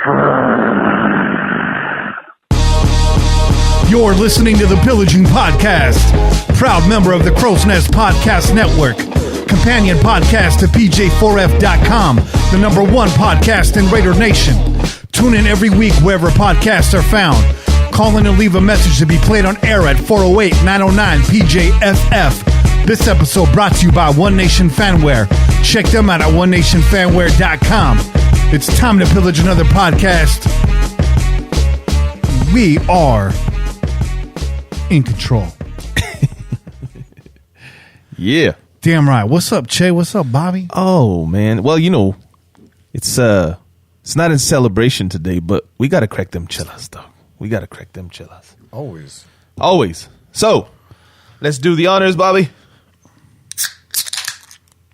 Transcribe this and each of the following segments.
You're listening to the Pillaging Podcast, proud member of the Crow's Nest Podcast Network, companion podcast to PJ4F.com, the #1 podcast in Raider Nation. Tune in every week wherever podcasts are found. Call in and leave a message to be played on air at 408-909-PJFF. This episode brought to you by One Nation Fanwear. Check them out at onenationfanwear.com. It's time to pillage another podcast. We are in control. Yeah. Damn right. What's up, Che? What's up, Bobby? Oh, man. Well, you know, it's not in celebration today, but we got to crack them chillas, though. We got to crack them chillas. Always. So, let's do the honors, Bobby.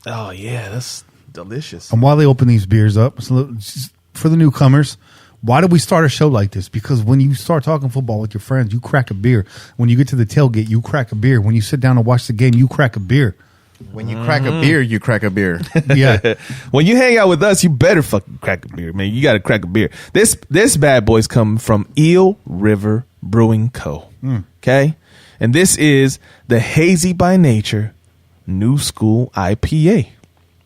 Oh, yeah. That's delicious. And while they open these beers up, for the newcomers, why do we start a show like this? Because when you start talking football with your friends, you crack a beer. When you get to the tailgate, you crack a beer. When you sit down and watch the game, you crack a beer. When you crack a beer, you crack a beer. Yeah. When you hang out with us, you better fucking crack a beer, man. You got to crack a beer. This bad boy's come from Eel River Brewing Co. Okay? And this is the Hazy by Nature New School IPA.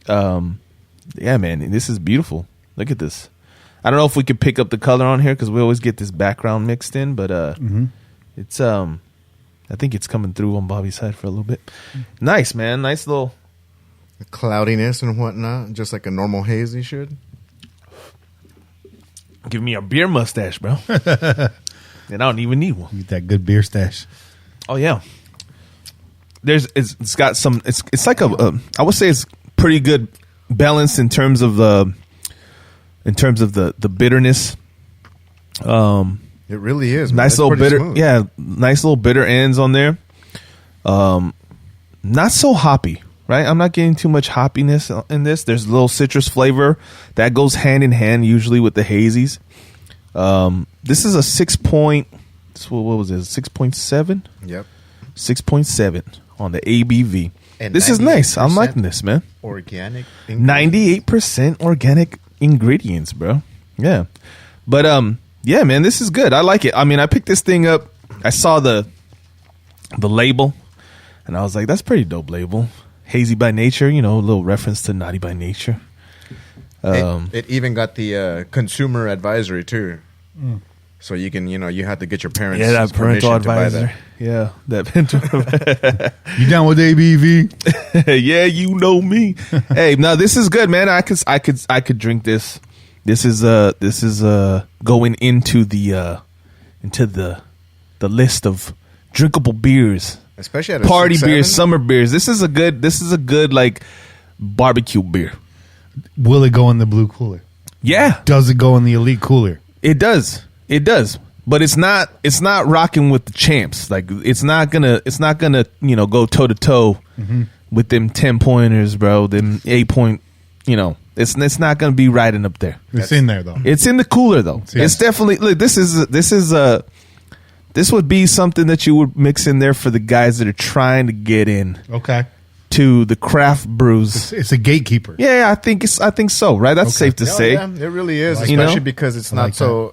Yeah, man, this is beautiful. Look at this. I don't know if we could pick up the color on here because we always get this background mixed in, but it's I think it's coming through on Bobby's side for a little bit. Nice, man. Nice little cloudiness and whatnot, just like a normal hazy should. Give me a beer mustache, bro. And I don't even need one. Get that good beer stash. Oh yeah. It's got some. It's like I would say it's pretty good balance in terms of the bitterness. It really is. Man. Nice little bitter. Smooth. Yeah, nice little bitter ends on there. Not so hoppy, right? I'm not getting too much hoppiness in this. There's a little citrus flavor that goes hand in hand usually with the hazies. This is a 6 point. What was it? 6.7. Yep. 6.7 on the ABV. And this is nice. I'm liking this, man. Organic. 98% organic ingredients, bro. Yeah, but yeah, man, this is good. I like it. I mean, I picked this thing up. I saw the label, and I was like, that's pretty dope label. Hazy by nature, you know, a little reference to naughty by nature. It even got the consumer advisory too. So you can, you have to get your parents' that parental advisor. Yeah, that parental. You down with ABV? Yeah, you know me. Hey, now this is good, man. I could drink this. This is going into the list of drinkable beers, especially at a party 6-7? beers, summer beers. This is a good like barbecue beer. Will it go in the blue cooler? Yeah. Does it go in the elite cooler? It does. But it's not rocking with the champs. Like it's not gonna go toe to toe with them 10-pointers, bro. Them 8-point, it's not gonna be riding up there. It's in there though. It's in the cooler though. Yes. It's definitely look. This would be something that you would mix in there for the guys that are trying to get in. Okay. To the craft brews. It's a gatekeeper. Yeah, I think so, right? That's safe to say. Yeah, it really is, especially because it's not so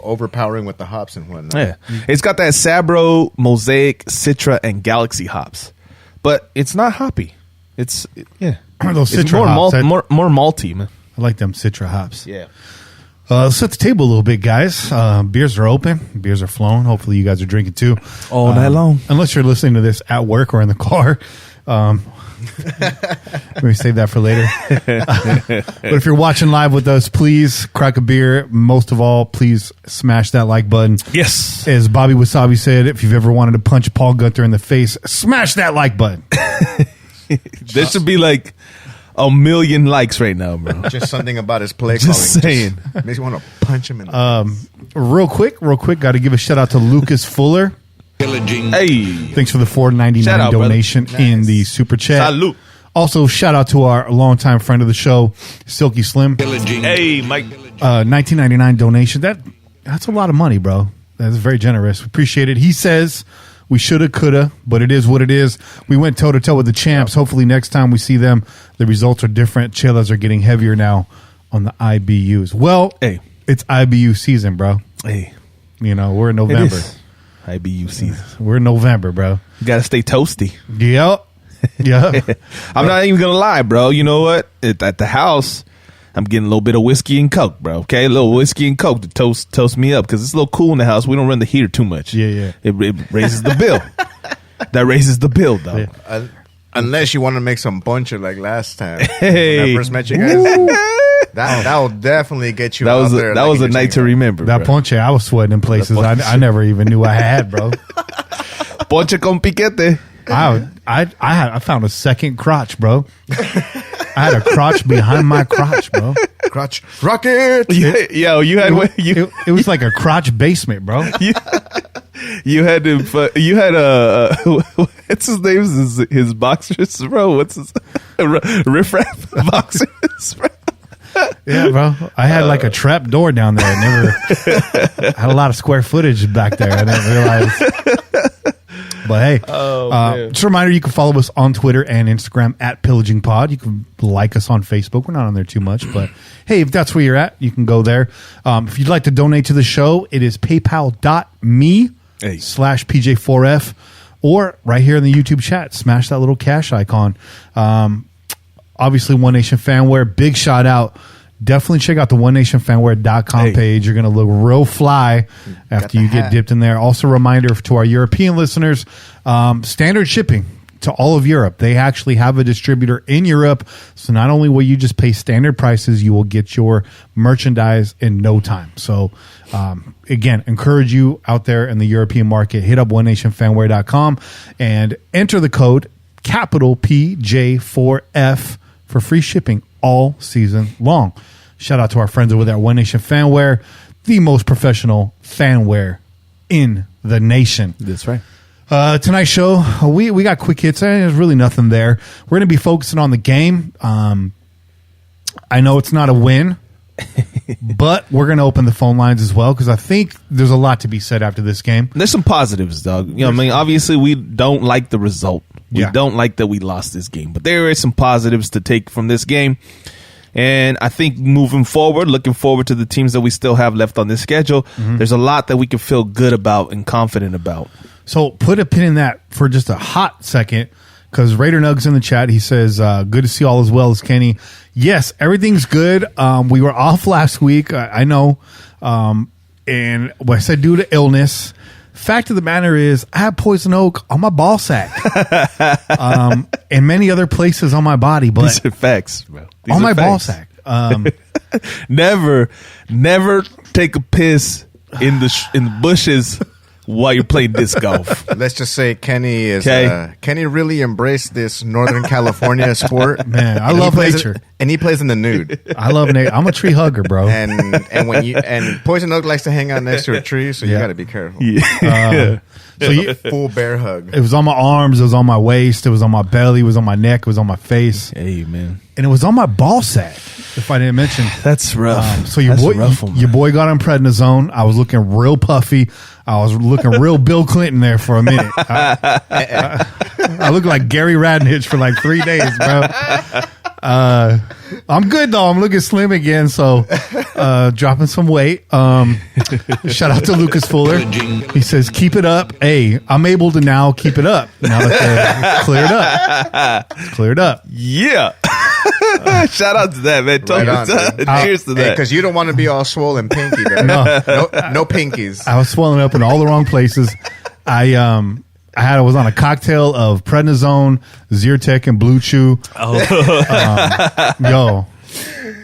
overpowering with the hops and whatnot. Yeah. It's got that Sabro, Mosaic, Citra, and Galaxy hops. But it's not hoppy. Those Citra hops. More malty, man. I like them Citra hops. Yeah. Let's set the table a little bit, guys. Beers are open. Beers are flowing. Hopefully you guys are drinking too. All night long. Unless you're listening to this at work or in the car. Let me save that for later. But if you're watching live with us, please crack a beer. Most of all, please smash that like button. Yes. As Bobby Wasabi said, if you've ever wanted to punch Paul Gunther in the face, smash that like button. There should be like 1 million likes right now, bro. Just something about his play Just calling. saying. Makes you want to punch him in the face. Real quick, got to give a shout out to Lucas Fuller. Hey, thanks for the $4.99 donation in the super chat. Salute. Also, shout out to our longtime friend of the show, Silky Slim. Hey, Mike. $19.99 donation. That's a lot of money, bro. That's very generous. We appreciate it. He says we shoulda, coulda, but it is what it is. We went toe to toe with the champs. Hopefully, next time we see them, the results are different. Chelas are getting heavier now on the IBUs. Well, hey, It's IBU season, bro. Hey, You know, we're in November. IBU season. We're in November, bro. You gotta stay toasty. Yep. Yeah. I'm not even gonna lie, bro. You know what? At the house, I'm getting a little bit of whiskey and Coke, bro. Okay, a little whiskey and Coke to toast me up because it's a little cool in the house. We don't run the heater too much. Yeah. It raises the bill. That raises the bill, though. Yeah. Unless you want to make some ponche like last time. Hey. When I first met you guys. That will definitely get you out there. That was a night to remember. That ponche, I was sweating in places I never even knew I had, bro. Ponche con piquete. I found a second crotch, bro. I had a crotch behind my crotch, bro. Crotch rocket. Yo, you had it was like a crotch basement, bro. You had what's his name? His boxers, bro. What's his riff-raff boxers, bro? Yeah, bro. I had like a trap door down there. I had a lot of square footage back there. I didn't realize. But hey, just a reminder, you can follow us on Twitter and Instagram at Pillaging Pod. You can like us on Facebook. We're not on there too much, but hey, if that's where you're at, you can go there. If you'd like to donate to the show, it is paypal.me/PJ4F, or right here in the YouTube chat, smash that little cash icon. Obviously, One Nation Fanwear, big shout out. Definitely check out the onnationfanwear.com page. You're going to look real fly after you get dipped in there. Also, a reminder to our European listeners, standard shipping to all of Europe. They actually have a distributor in Europe. So not only will you just pay standard prices, you will get your merchandise in no time. So, again, encourage you out there in the European market. Hit up onnationfanwear.com and enter the code capital PJ4F for free shipping all season long. Shout out to our friends over there at One Nation Fanwear, the most professional fanwear in the nation. That's right. Tonight's show, we got quick hits. There's really nothing there. We're going to be focusing on the game. I know it's not a win, but we're going to open the phone lines as well because I think there's a lot to be said after this game. There's some positives, dog. You know what I mean? Obviously, we don't like the result. We don't like that we lost this game, but there is some positives to take from this game. And I think moving forward, looking forward to the teams that we still have left on this schedule, there's a lot that we can feel good about and confident about. So put a pin in that for just a hot second, because Raider Nugs in the chat, he says, good to see all as well as Kenny. Yes, everything's good. We were off last week, I know. And what I said due to illness. Fact of the matter is, I have poison oak on my ball sack, and many other places on my body. But these are facts, bro. On my ball sack. Never take a piss in the bushes while you're playing disc golf. Let's just say Kenny is Kenny really embraced this Northern California sport. Man, I love nature, and he plays in the nude. I love nature. I'm a tree hugger, bro. And when poison oak likes to hang out next to a tree, so you got to be careful. So full bear hug. It was on my arms, it was on my waist, it was on my belly, it was on my neck, it was on my face. Hey, man. And it was on my ball sack, if I didn't mention. That's rough. So your boy got on prednisone. I was looking real puffy. I was looking real Bill Clinton there for a minute. I looked like Gary Radnich for like 3 days, bro. I'm good though. I'm looking slim again, so dropping some weight. Shout out to Lucas Fuller. He says, "Keep it up." Hey, I'm able to now keep it up now that they're cleared up. It's cleared up. Yeah. Shout out to that, man. Cheers to that. Because you don't want to be all swollen pinky, man. No pinkies. I was swollen up in all the wrong places. I was on a cocktail of prednisone, Zyrtec, and Blue Chew.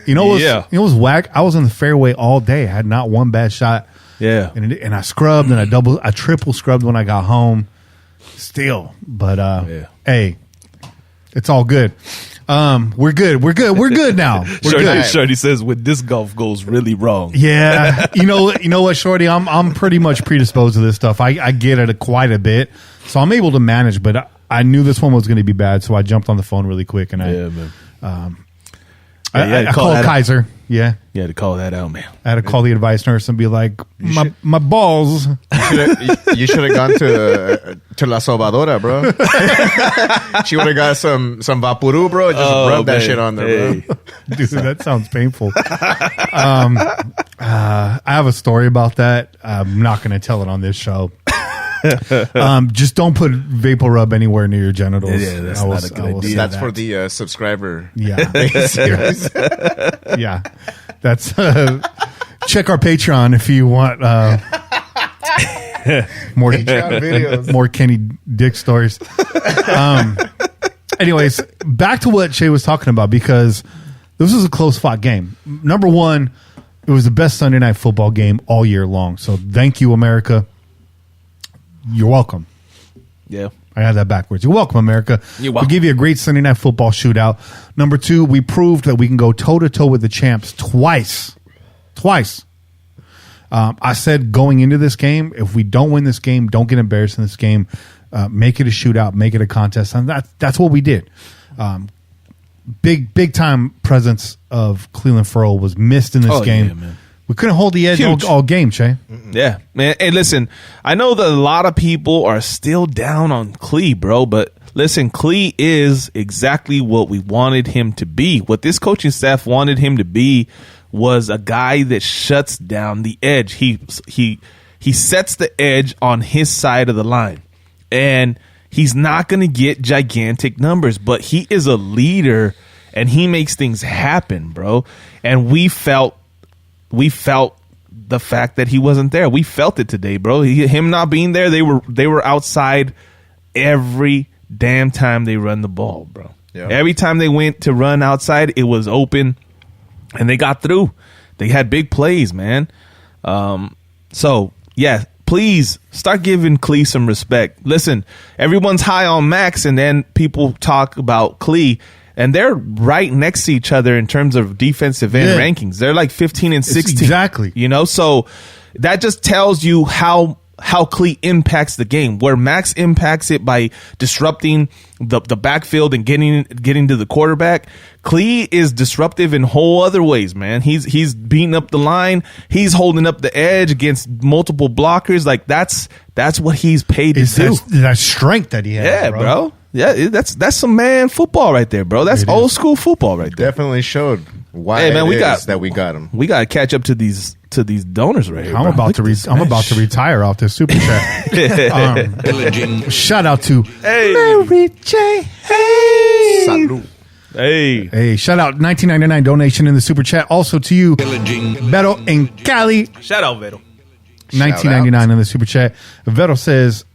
You know what was whack? I was in the fairway all day. I had not one bad shot. Yeah, and I scrubbed and I triple scrubbed when I got home. Still, but hey, it's all good. We're good. We're good now. Shorty says when disc golf goes really wrong. Yeah, you know what, Shorty? I'm pretty much predisposed to this stuff. I get it quite a bit, so I'm able to manage. But I knew this one was going to be bad, so I jumped on the phone really quick and I called Kaiser. Yeah, you had to call that out, man. I had to call the advice nurse and be like, my balls. You should have gone to La Salvadora, bro. She would have got some Vaporub, bro. Just rub that shit on there, bro. Dude, that sounds painful. I have a story about that. I'm not going to tell it on this show. Just don't put vapor rub anywhere near your genitals. Yeah, that's not a good idea. That's for the subscriber. Yeah. Yeah. That's check our Patreon if you want more videos. More Kenny Dick stories. Anyways, back to what Shay was talking about, because this was a close fought game. Number one, it was the best Sunday night football game all year long. So thank you, America. You're welcome. Yeah. I had that backwards. You're welcome, America. You're welcome. We gave you a great Sunday night football shootout. Number two, we proved that we can go toe-to-toe with the champs twice. I said going into this game, if we don't win this game, don't get embarrassed in this game. Make it a shootout, make it a contest. And that's what we did. Big time presence of Cleveland Furl was missed in this game. Yeah, man. We couldn't hold the edge all game, Shay. Yeah, man. Hey, listen, I know that a lot of people are still down on Klee, bro, but listen, Klee is exactly what we wanted him to be. What this coaching staff wanted him to be was a guy that shuts down the edge. He sets the edge on his side of the line. And he's not going to get gigantic numbers, but he is a leader and he makes things happen, bro. And we felt the fact that he wasn't there. We felt it today, bro. Him not being there, they were outside every damn time they run the ball, bro. Yeah. Every time they went to run outside, it was open, and they got through. They had big plays, man. So, yeah, please start giving Klee some respect. Listen, everyone's high on Max, and then people talk about Klee, and they're right next to each other in terms of defensive end rankings. They're like 15 and 16. Exactly. You know, so that just tells you how Klee impacts the game, where Max impacts it by disrupting the backfield and getting to the quarterback. Klee is disruptive in whole other ways, man. He's beating up the line. He's holding up the edge against multiple blockers. Like that's what he's paid to do. That strength that he has. Yeah, bro. Yeah, that's some man football right there, bro. That's old school football right there. Definitely showed why we got him. We got to catch up to these donors right here. I'm about to retire off this super chat. Shout out to Mary J. Hey. Salud. Hey, shout out 1999 donation in the super chat. Also to you, Vero and Cali. Shout out, Vero. 1999 in the super chat. Vero says,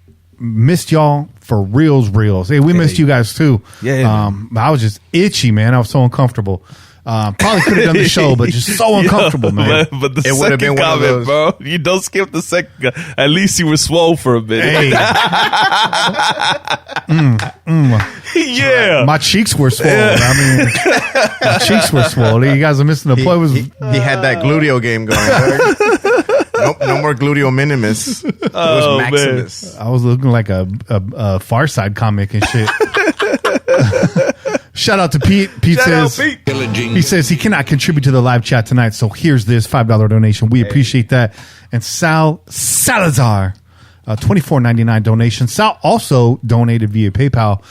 missed y'all for reals. Hey, we missed you guys too. Yeah. I was just itchy, man. I was so uncomfortable. Probably could have done the show, but just so uncomfortable, man. But it would have been one of those, bro. You don't skip the second. At least you were swole for a bit. Hey. Yeah, my cheeks were swollen. I mean, my cheeks were swollen. You guys are missing the point. He had that gluteal game going. No more gluteal minimus. It was Maximus. Man. I was looking like a Far Side comic and shit. Shout out to Pete. Pete says he says he cannot contribute to the live chat tonight, so here's this $5 donation. We appreciate that. And Salazar, $24.99 donation. Sal also donated via PayPal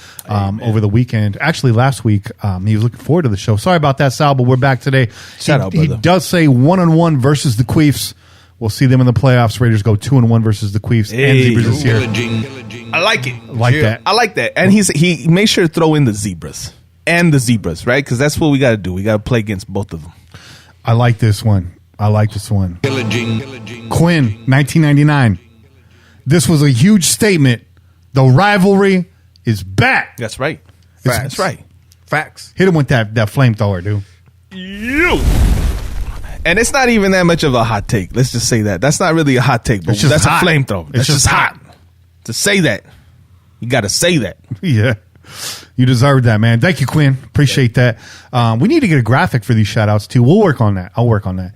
over the weekend. Actually, last week he was looking forward to the show. Sorry about that, Sal, but we're back today. Shout out, brother. He does say 1-on-1 versus the Queefs. We'll see them in the playoffs. Raiders go 2-1 versus the Queefs and Zebras this year. I like it. I like that. And he made sure to throw in the Zebras. And the Zebras, right? Because that's what we got to do. We got to play against both of them. I like this one. Quinn, 1999. This was a huge statement. The rivalry is back. That's right. Facts. That's right. Facts. Hit him with that flamethrower, dude. And it's not even that much of a hot take. Let's just say that. That's not really a hot take, but that's hot. A flamethrower. It's just hot. To say that, you got to say that. Yeah. You deserved that, man. Thank you, Quinn. Appreciate that. We need to get a graphic for these shout outs too. We'll work on that. I'll work on that.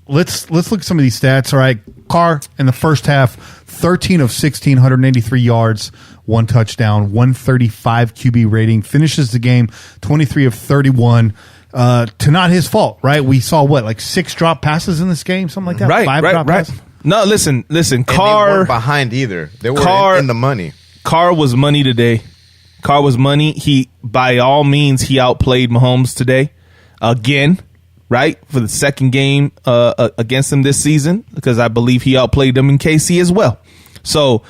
Let's look at some of these stats. All right. Carr in the first half, 13 of 16, 183 yards, 1 touchdown, 135 QB rating, finishes the game 23 of 31. To not his fault, right? We saw like 6 drop passes in this game, something like that. Right, 5 drop passes. No, listen. And Carr they weren't behind either. They were in the money. Carr was money today. Carr was money. He, by all means, he outplayed Mahomes today. Again, right, for the second game against them this season, because I believe he outplayed them in KC as well. So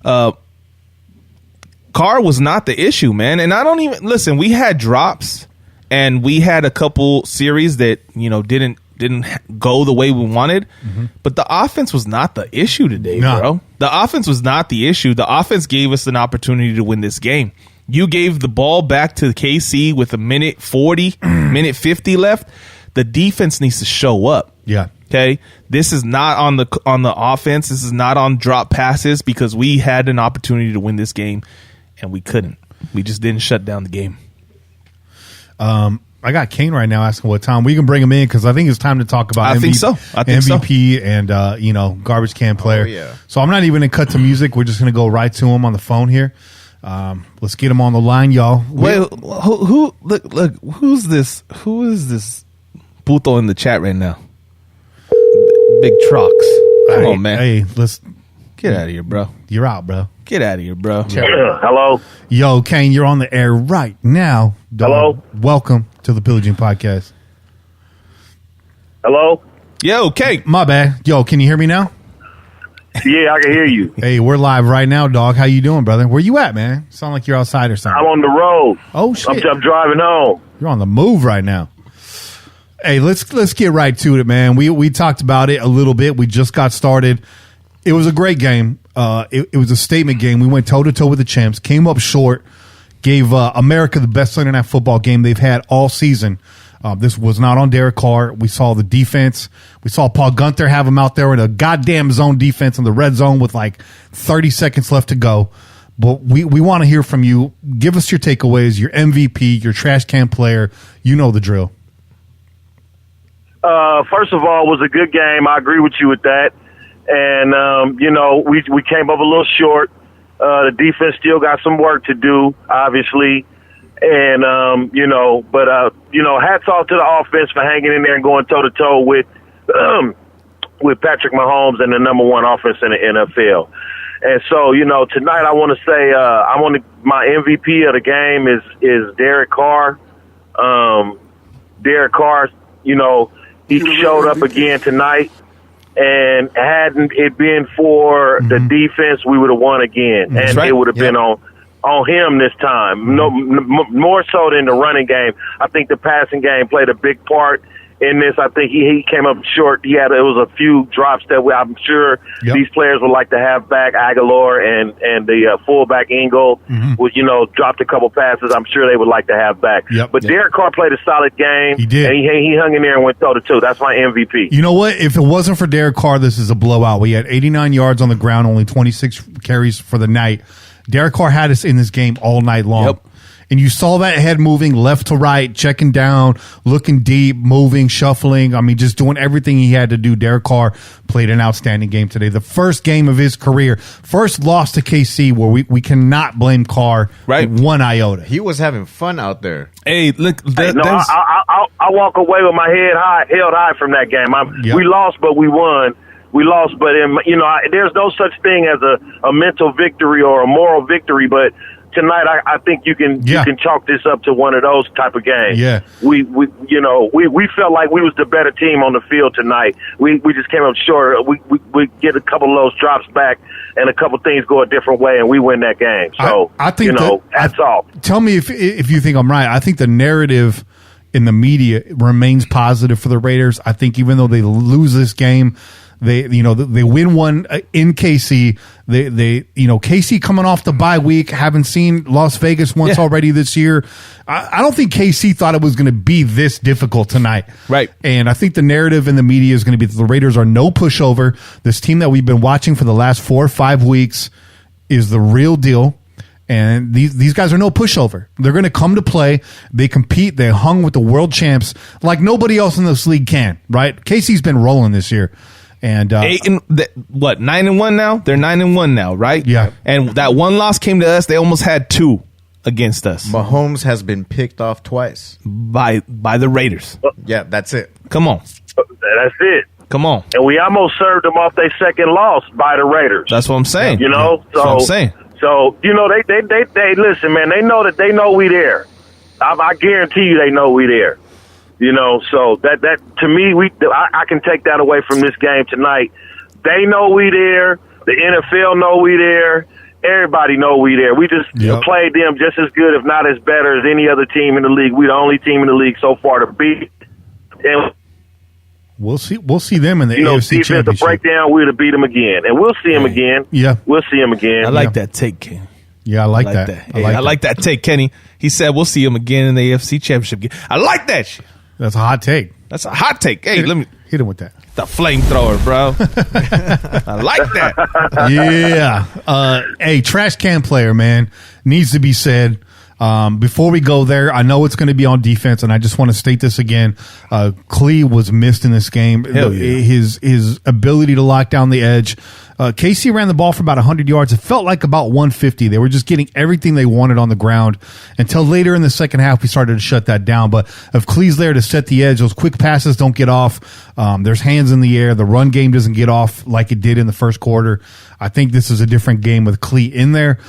Carr was not the issue, man. And I don't even listen. We had drops, and we had a couple series that didn't go the way we wanted. But the offense was not the issue today, bro. The offense was not the issue. The offense gave us an opportunity to win this game. You gave the ball back to KC with a minute 40, minute 50 left. The defense needs to show up. Yeah. Okay. This is not on the offense. This is not on drop passes, because we had an opportunity to win this game and we couldn't. We just didn't shut down the game. I got Kane right now asking what time we can bring him in, because I think it's time to talk about I think so. MVP and garbage can player. yeah. So I'm not even going to cut to music. We're just going to go right to him on the phone here. Let's get him on the line, y'all. Wait, who look, who's this? Who is this puto in the chat right now? Big trucks. Come on, man. Hey, let's get out of here, bro. You're out, bro. Get out of here, bro. Hello. Yo, Kane, you're on the air right now. Dog. Hello. Welcome to the Pillaging Podcast. Hello. Yo, Kane. My bad. Yo, can you hear me now? Yeah, I can hear you. Hey, we're live right now, dog. How you doing, brother? Where you at, man? Sound like you're outside or something. I'm on the road. Oh shit! I'm driving home. You're on the move right now. Hey, let's get right to it, man. We talked about it a little bit. We just got started. It was a great game. It was a statement game. We went toe to toe with the champs. Came up short. Gave America the best Sunday Night Football game they've had all season. This was not on Derek Carr. We saw the defense. We saw Paul Gunther have him out there in a goddamn zone defense in the red zone with like 30 seconds left to go. But we want to hear from you. Give us your takeaways, your MVP, your trash can player. You know the drill. First of all, it was a good game. I agree with you with that. And, we came up a little short. The defense still got some work to do, obviously. And, hats off to the offense for hanging in there and going toe-to-toe with Patrick Mahomes and the number one offense in the NFL. And so, tonight I want to say my MVP of the game is Derek Carr. Derek Carr, he showed up again tonight. And hadn't it been for the defense, we would have won again. And it would have been on him this time. No, more so than the running game. I think the passing game played a big part in this. I think he came up short. It was a few drops that I'm sure these players would like to have back. Aguilar and the fullback Engel dropped a couple passes. I'm sure they would like to have back. But Derek Carr played a solid game. He did. And he hung in there and went toe to toe. That's my MVP. You know what? If it wasn't for Derek Carr, this is a blowout. We had 89 yards on the ground, only 26 carries for the night. Derek Carr had us in this game all night long. And you saw that head moving left to right, checking down, looking deep, moving, shuffling. I mean, just doing everything he had to do. Derek Carr played an outstanding game today. The first game of his career. First loss to KC where we cannot blame Carr one iota. He was having fun out there. Hey, look. I walk away with my head held high from that game. We lost, but we won. We lost, but there's no such thing as a mental victory or a moral victory, but tonight, I think you can chalk this up to one of those type of games. Yeah, we felt like we was the better team on the field tonight. We just came up short. We get a couple of those drops back, and a couple things go a different way, and we win that game. So I think that's all. Tell me if you think I'm right. I think the narrative in the media remains positive for the Raiders. I think even though they lose this game, they win one in KC. KC coming off the bye week, haven't seen Las Vegas once already this year. I don't think KC thought it was going to be this difficult tonight. Right. And I think the narrative in the media is going to be that the Raiders are no pushover. This team that we've been watching for the last 4 or 5 weeks is the real deal. And these guys are no pushover. They're going to come to play. They compete. They hung with the world champs like nobody else in this league can, right? KC's been rolling this year. And 9-1 now? They're 9-1 now, right? Yeah. And that one loss came to us. They almost had 2 against us. Mahomes has been picked off twice by the Raiders. Yeah, that's it. Come on. That's it. Come on. And we almost served them off their second loss by the Raiders. That's what I'm saying. That's what I'm saying. So, they listen, man, they know we there. I guarantee you they know we there. So that to me, I can take that away from this game tonight. They know we there. The NFL know we there. Everybody know we there. We just played them just as good, if not as better, as any other team in the league. We're the only team in the league so far to beat. And we'll see them in the AFC Championship. The breakdown, we'll beat them again, and we'll see them again. Yeah, we'll see them again. I like that take, Kenny. Yeah, I like that. I like that take, Kenny. He said we'll see him again in the AFC Championship game. I like that shit. That's a hot take. That's a hot take. Hey, let me hit him with that. The flamethrower, bro. I like that. Yeah. Hey, trash can player, man, needs to be said. Before we go there, I know it's going to be on defense, and I just want to state this again. Clee was missed in this game. Hell yeah. His ability to lock down the edge. KC ran the ball for about 100 yards. It felt like about 150. They were just getting everything they wanted on the ground until later in the second half we started to shut that down. But if Clee's there to set the edge, those quick passes don't get off. There's hands in the air. The run game doesn't get off like it did in the first quarter. I think this is a different game with Clee in there.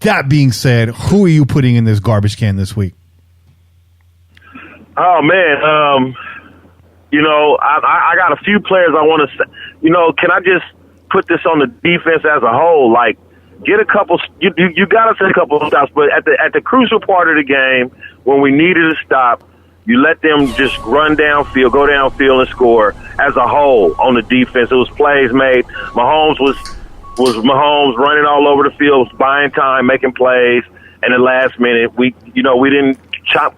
That being said, who are you putting in this garbage can this week? Oh, man. I got a few players I want to – can I just put this on the defense as a whole? Like, get a couple – you got to set a couple of stops. But at the crucial part of the game, when we needed a stop, you let them just run downfield, go downfield and score as a whole on the defense. It was plays made. Mahomes was Mahomes running all over the field, buying time, making plays, and at the last minute, we didn't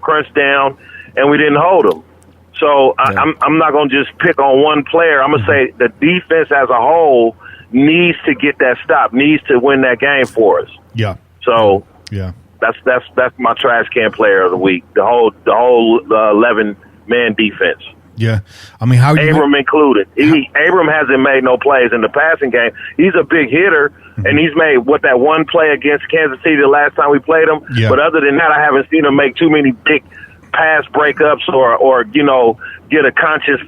crunch down, and we didn't hold them. So I'm not going to just pick on one player. I'm going to say the defense as a whole needs to get that stop, needs to win that game for us. Yeah. So that's my trash can player of the week. The whole 11-man defense. Yeah, I mean, how Abram included. Abram hasn't made no plays in the passing game. He's a big hitter, and he's made that one play against Kansas City the last time we played him. Yeah. But other than that, I haven't seen him make too many big pass breakups or get a conscious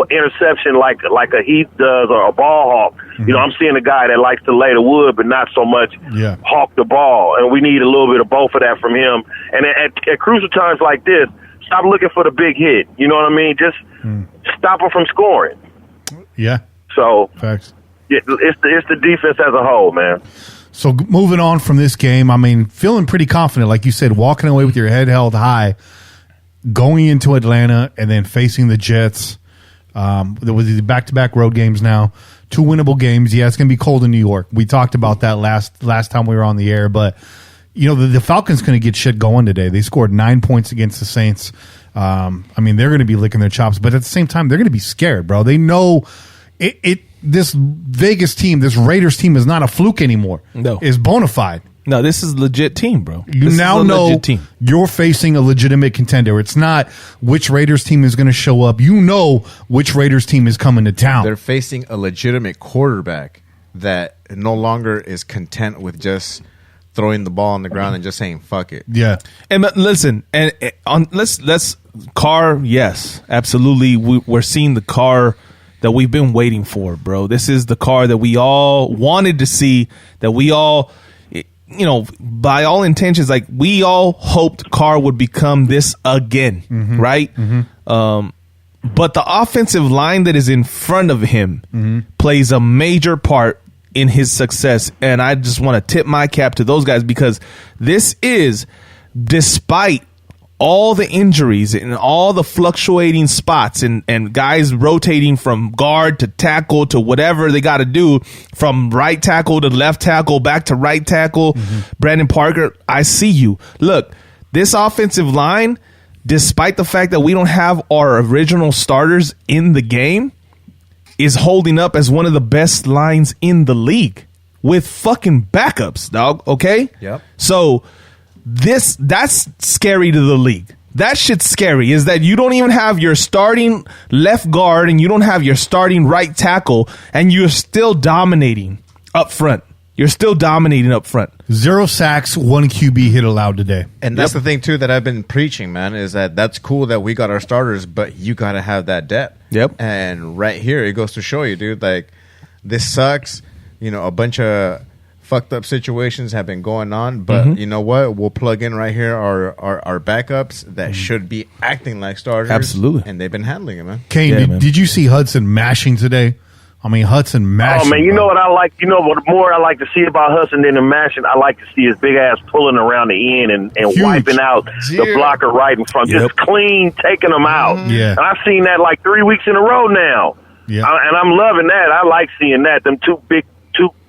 interception like a Heath does or a ball hawk. Mm-hmm. I'm seeing a guy that likes to lay the wood, but not so much hawk the ball, and we need a little bit of both of that from him. And at crucial times like this, stop looking for the big hit. You know what I mean? Just stop them from scoring. Yeah. So, facts. Yeah, it's the defense as a whole, man. So moving on from this game, I mean, feeling pretty confident, like you said, walking away with your head held high, going into Atlanta and then facing the Jets. There was these back-to-back road games now, 2 winnable games. Yeah, it's going to be cold in New York. We talked about that last time we were on the air, but the Falcons going to get shit going today. They scored 9 points against the Saints. I mean, they're going to be licking their chops, but at the same time, they're going to be scared, bro. They know this Vegas team, this Raiders team is not a fluke anymore. No. It's bona fide. No, this is a legit team, bro. You now know you're facing a legitimate contender. It's not which Raiders team is going to show up. You know which Raiders team is coming to town. They're facing a legitimate quarterback that no longer is content with just throwing the ball on the ground and just saying fuck it. Yeah. And listen, and let's Carr, yes, absolutely. We're seeing the Carr that we've been waiting for, bro. This is the Carr that we all wanted to see, that we all, by all intentions, like we all hoped Carr would become this again, right? Mm-hmm. But the offensive line that is in front of him plays a major part in his success, and I just want to tip my cap to those guys, because this is, despite all the injuries and all the fluctuating spots and guys rotating from guard to tackle to whatever they got to do, from right tackle to left tackle, back to right tackle, Brandon Parker, I see you. Look, this offensive line, despite the fact that we don't have our original starters in the game, is holding up as one of the best lines in the league with fucking backups, dog. Okay? Yep. So that's scary to the league. That shit's scary, is that you don't even have your starting left guard and you don't have your starting right tackle, and you're still dominating up front. You're still dominating up front. 0 sacks, 1 QB hit allowed today. And that's the thing, too, that I've been preaching, man, is that's cool that we got our starters, but you got to have that depth. Yep. And right here, it goes to show you, dude, like, this sucks. A bunch of fucked up situations have been going on, but you know what? We'll plug in right here our backups that should be acting like starters. Absolutely. And they've been handling it, man. Kane, did you see Hudson mashing today? I mean, Hudson mashing. Oh, man, you know what I like? You know what more I like to see about Hudson than the mashing? I like to see his big ass pulling around the end and wiping out the blocker right in front. Just clean, taking them out. Yeah. And I've seen that like 3 weeks in a row now. Yeah. And I'm loving that. I like seeing that. Them two,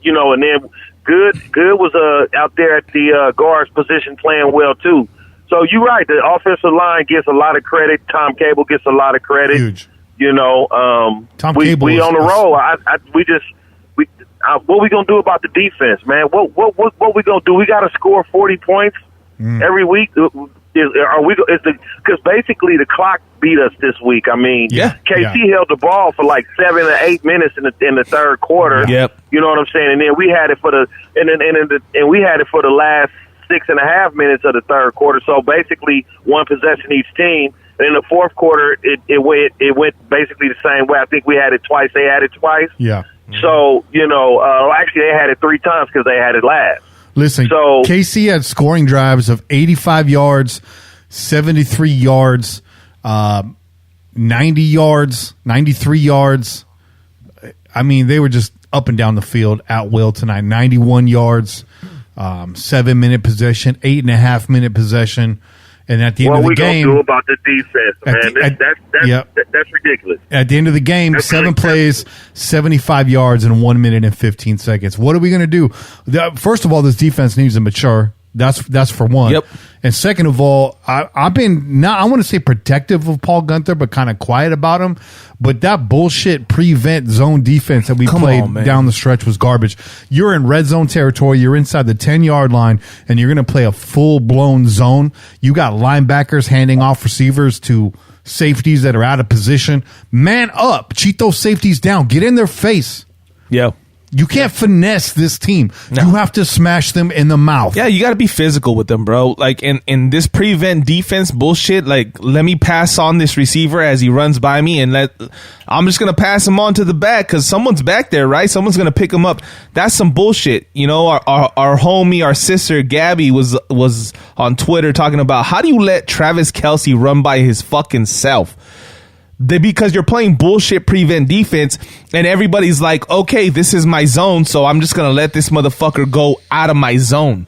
you know, and then Good was out there at the guards position playing well, too. So you're right. The offensive line gets a lot of credit. Tom Cable gets a lot of credit. Huge. You know, we on the roll. What we gonna do about the defense, man? What we gonna do? We got to score 40 points every week. Because basically the clock beat us this week. I mean, KC held the ball for like 7 or 8 minutes in the third quarter. Yep. You know what I'm saying? And then we had it for the last 6.5 minutes of the third quarter. So basically one possession each team. And in the fourth quarter, it went basically the same way. I think we had it twice. They had it twice. Yeah. So, you know, actually they had it 3 times because they had it last. Listen, KC had scoring drives of 85 yards, 73 yards, 90 yards, 93 yards. I mean, they were just up and down the field at will tonight. 91 yards, 7-minute possession, 8.5-minute possession. And at the end of the game, what we gonna do about the defense, man? That's ridiculous. At the end of the game, 7 plays, 75 yards in 1 minute and 15 seconds. What are we going to do? First of all, this defense needs to mature. That's for one. Yep. And second of all, I've been I want to say protective of Paul Gunther, but kind of quiet about him. But that bullshit prevent zone defense that we played down the stretch was garbage. You're in red zone territory. You're inside the 10-yard line, and you're going to play a full-blown zone. You got linebackers handing off receivers to safeties that are out of position. Man up. Cheat those safeties down. Get in their face. Yeah. You can't finesse this team. No. You have to smash them in the mouth. Yeah, you got to be physical with them, bro. Like, in this prevent defense bullshit, like, let me pass on this receiver as he runs by me, and I'm just going to pass him on to the back because someone's back there, right? Someone's going to pick him up. That's some bullshit. You know, our homie, our sister, Gabby, was on Twitter talking about, how do you let Travis Kelce run by his fucking self? Because you're playing bullshit prevent defense and everybody's like, okay, this is my zone, so I'm just going to let this motherfucker go out of my zone.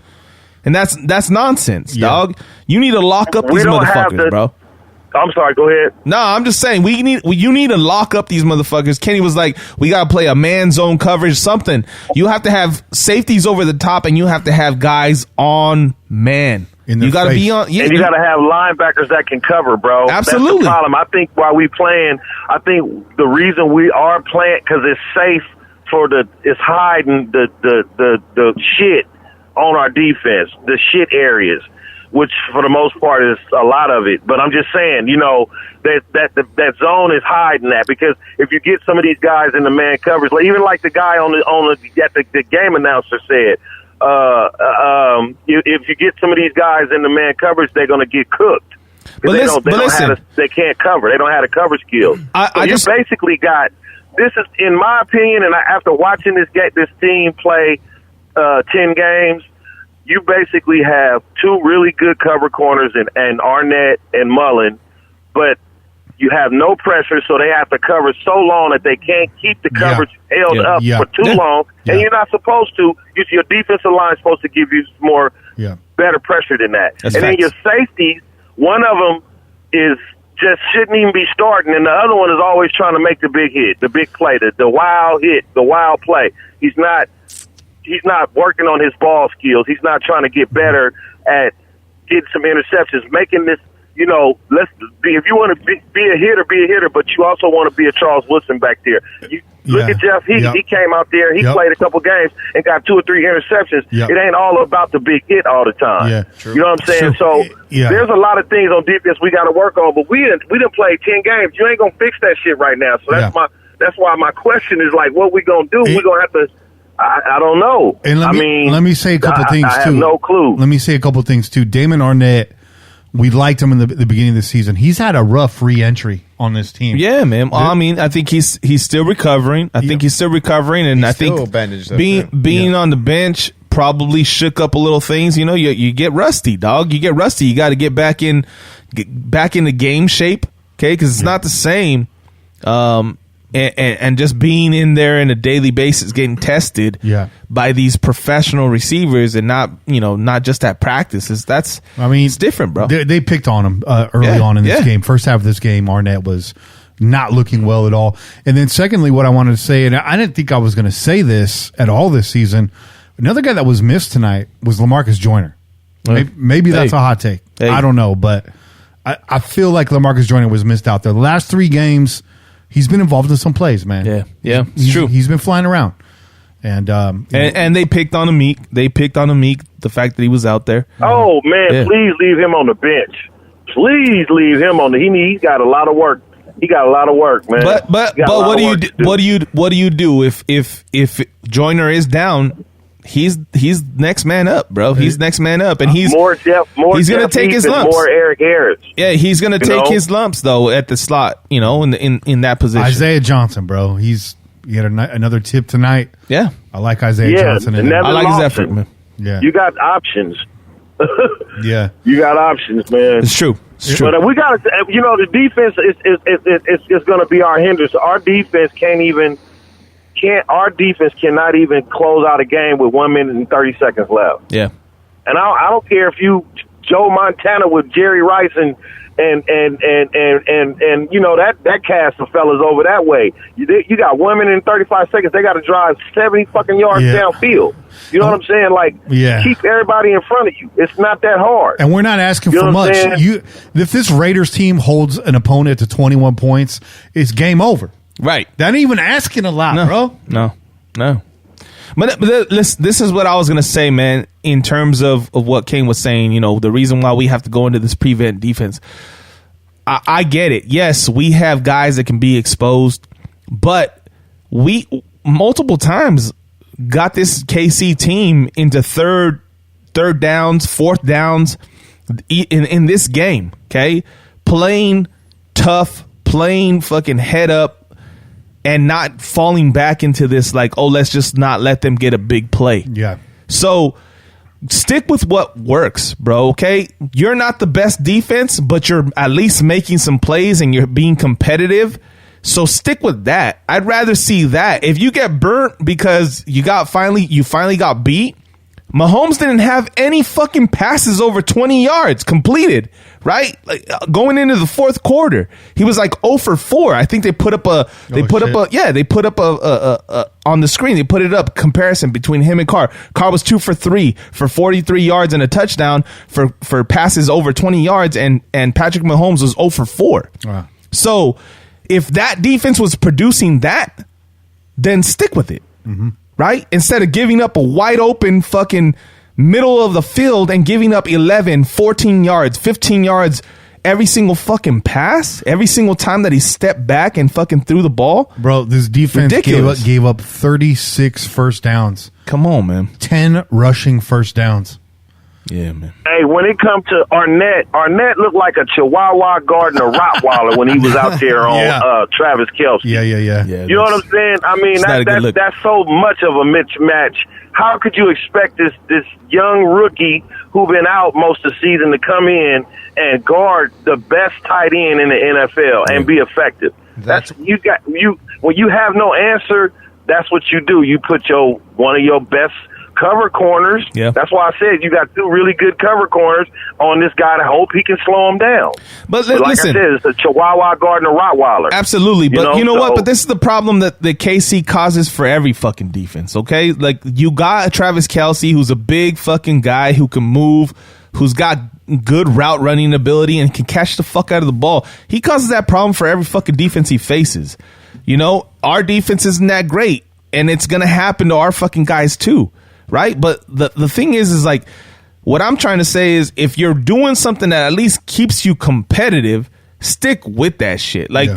And that's nonsense, dog. You need to lock up these motherfuckers, bro. I'm sorry, go ahead. No, I'm just saying you need to lock up these motherfuckers. Kenny was like, we got to play a man zone coverage, something. You have to have safeties over the top and you have to have guys on man. You got to be on, and you got to have linebackers that can cover, bro. Absolutely. That's the problem. I think while we playing, I think the reason we are playing because it's safe it's hiding the shit on our defense, the shit areas, which for the most part is a lot of it. But I'm just saying, you know, that zone is hiding that because if you get some of these guys in the man coverage, even like the guy the game announcer said. If you get some of these guys in the man coverage, they're going to get cooked. They can't cover. They don't have the cover skills. Basically got this is, in my opinion, and after watching this team play 10 games, you basically have 2 really good cover corners and Arnett and Mullen, but you have no pressure, so they have to cover so long that they can't keep the coverage held up for too long. And you're not supposed to. Your defensive line is supposed to give you more better pressure than that. Then your safeties, one of them shouldn't even be starting, and the other one is always trying to make the big hit, the big play, the wild hit, the wild play. He's not working on his ball skills. He's not trying to get better at getting some interceptions, making this. You know, if you want to be a hitter, but you also want to be a Charles Woodson back there. Look at Jeff Heath. He came out there. He played a couple games and got 2 or 3 interceptions. It ain't all about the big hit all the time. Yeah, you know what I'm saying? So there's a lot of things on defense we got to work on, but we didn't play 10 games. You ain't going to fix that shit right now. So that's why my question is like, what we going to do? We're going to have to I don't know. And let me say a couple things, too. I have no clue. Let me say a couple things, too. Damon Arnett, we liked him in the beginning of the season. He's had a rough re-entry on this team. Yeah, man. I mean, I think he's still recovering. I think he's still recovering, and I think being on the bench probably shook up a little things. You know, you get rusty, dog. You get rusty. You got to get back in the game shape, okay? Because it's not the same. And just being in there on a daily basis, getting tested by these professional receivers, and not just at practices. It's different, bro. They picked on him early on in this game. First half of this game, Arnett was not looking well at all. And then secondly, what I wanted to say, and I didn't think I was going to say this at all this season, another guy that was missed tonight was LaMarcus Joyner. Maybe that's a hot take. I don't know, but I feel like LaMarcus Joyner was missed out there. The last 3 games, he's been involved in some plays, man. Yeah, it's true. He's been flying around. And they picked on Amik. The fact that he was out there. Oh, man, please leave him on the bench. Please leave him on he's got a lot of work. He got a lot of work, man. But what do you do if Joyner is down? He's next man up, bro. He's next man up, and he's more depth. He's going to take his lumps. More Eric Harris. Yeah, he's going to take his lumps though at the slot. You know, in that position. Isaiah Johnson, bro. He had another tip tonight. Yeah, I like Isaiah Johnson. I like his effort, man. Yeah, you got options. Yeah, you got options, man. It's true. But we got to, the defense is going to be our hindrance. Our defense cannot even close out a game with 1 minute and 30 seconds left. Yeah. And I don't care if you Joe Montana with Jerry Rice and that cast of fellas over that way. You got 1 minute and 35 seconds. They got to drive 70 fucking yards downfield. You know what I'm saying? Like, keep everybody in front of you. It's not that hard. And we're not asking for much. If this Raiders team holds an opponent to 21 points, it's game over. Right. That ain't even asking a lot, bro. No. But this is what I was going to say, man, in terms of what Kane was saying, the reason why we have to go into this prevent defense. I get it. Yes, we have guys that can be exposed, but we multiple times got this KC team into third downs, fourth downs in this game, okay? Playing tough, playing fucking head up, and not falling back into this like, let's just not let them get a big play. Yeah. So stick with what works, bro, okay? You're not the best defense, but you're at least making some plays and you're being competitive. So stick with that. I'd rather see that. If you get burnt because you finally got beat, Mahomes didn't have any fucking passes over 20 yards completed, right? Like, going into the fourth quarter, he was like 0 for 4. I think they put up on the screen. They put it up comparison between him and Carr. Carr was 2 for 3 for 43 yards and a touchdown for passes over 20 yards, and Patrick Mahomes was 0 for 4. Wow. So if that defense was producing that, then stick with it. Mm-hmm. Right? Instead of giving up a wide open fucking middle of the field and giving up 11, 14 yards, 15 yards every single fucking pass, every single time that he stepped back and fucking threw the ball. Bro, this defense gave up 36 first downs. Come on, man. 10 rushing first downs. Yeah, man. Hey, when it comes to Arnett looked like a Chihuahua guarding a Rottweiler when he was out there on Travis Kelce. Yeah. You know what I'm saying? I mean, that's so much of a mismatch. How could you expect this young rookie who been out most of the season to come in and guard the best tight end in the NFL and be effective? When you have no answer, that's what you do. You put one of your best cover corners. Yeah. That's why I said you got 2 really good cover corners on this guy to hope he can slow him down. But like listen, I said, it's a Chihuahua guarding a Rottweiler. Absolutely. But you know what? But this is the problem that the KC causes for every fucking defense, okay? Like, you got Travis Kelce, who's a big fucking guy who can move, who's got good route running ability and can catch the fuck out of the ball. He causes that problem for every fucking defense he faces. Our defense isn't that great, and it's going to happen to our fucking guys too. Right. But the thing is like, what I'm trying to say is, if you're doing something that at least keeps you competitive, stick with that shit. Like,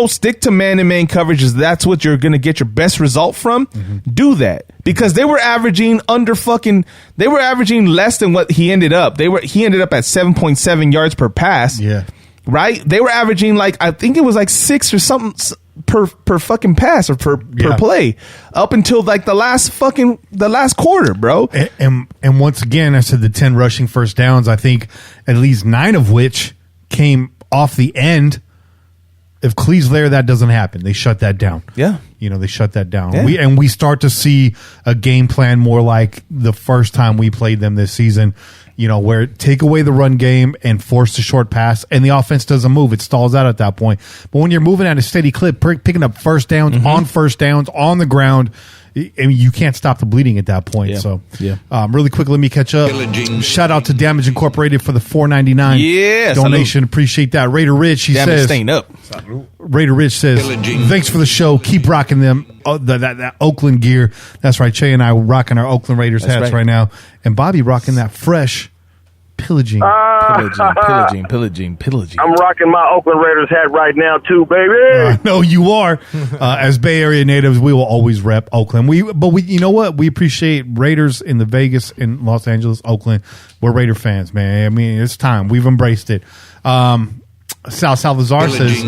stick to man-to-man coverages. That's what you're going to get your best result from. Mm-hmm. Do that, because they were averaging less than what he ended up. He ended up at 7.7 yards per pass. Yeah. right? They were averaging like, I think it was like 6 or something per fucking pass or per play up until like the last quarter, bro. And once again, I said the 10 rushing first downs, I think at least 9 of which came off the end. If Cleve's there, that doesn't happen. They shut that down. Yeah. They shut that down. Yeah. We start to see a game plan more like the first time we played them this season, where take away the run game and force the short pass, and the offense doesn't move. It stalls out at that point. But when you're moving at a steady clip, picking up first downs on first downs on the ground, you can't stop the bleeding at that point. Yeah. So, yeah. Really quick, let me catch up. Shout out to Damage Incorporated for the $4.99 donation. Salute. Appreciate that. Raider Rich, he Damage says. Staying up. Raider Rich says, thanks for the show. Keep rocking them. That Oakland gear. That's right. Che and I are rocking our Oakland Raiders hats right now. And Bobby rocking that fresh Pillaging. Pillaging. I'm rocking my Oakland Raiders hat right now too, baby. No, you are. As Bay Area natives, we will always rep Oakland. But you know what? We appreciate Raiders in the Vegas, in Los Angeles, Oakland. We're Raider fans, man. I mean, it's time. We've embraced it. Sal Salazar says,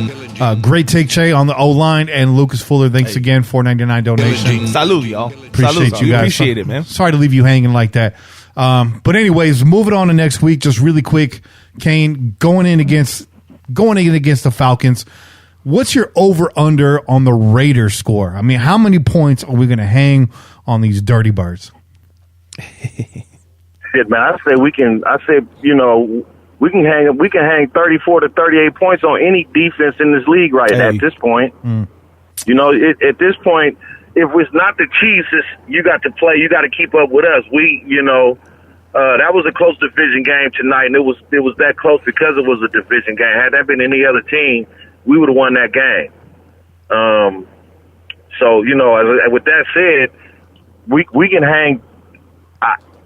great take, Che, on the O-line. And Lucas Fuller, thanks again, $4.99 donation. Salute, y'all. Appreciate you guys. Appreciate it, man. Sorry to leave you hanging like that. But anyways, moving on to next week, just really quick, Kane, going in against the Falcons. What's your over-under on the Raiders score? I mean, how many points are we going to hang on these dirty birds? Shit, man, I say we can hang 34 to 38 points on any defense in this league at this point. At this point, if it's not the Chiefs, you got to play. You got to keep up with us. That was a close division game tonight, and it was that close because it was a division game. Had that been any other team, we would have won that game. With that said, we can hang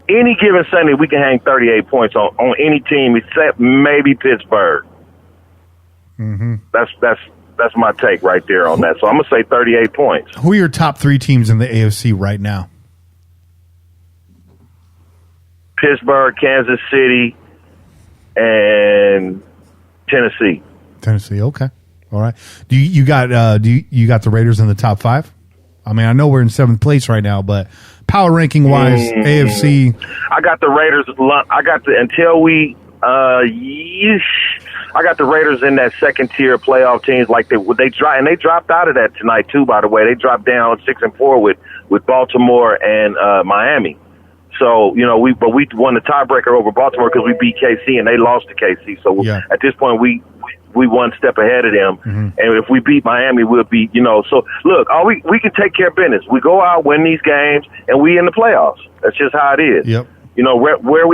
any given Sunday. We can hang 38 points on any team except maybe Pittsburgh. Mm-hmm. That's my take right there on that. So I'm going to say 38 points. Who are your top 3 teams in the AFC right now? Pittsburgh, Kansas City, and Tennessee. Tennessee, okay. All right. Do you got the Raiders in the top 5? I mean, I know we're in 7th place right now, but power ranking wise, AFC. I got the Raiders. I got the Raiders in that second tier playoff teams. Like they dropped out of that tonight too. By the way, they dropped down 6-4 with Baltimore and Miami. So we won the tiebreaker over Baltimore because we beat KC and they lost to KC. So at this point we one step ahead of them. Mm-hmm. And if we beat Miami, we'll beat So look, we can take care of business. We go out, win these games, and we in the playoffs. That's just how it is. Yep. Where are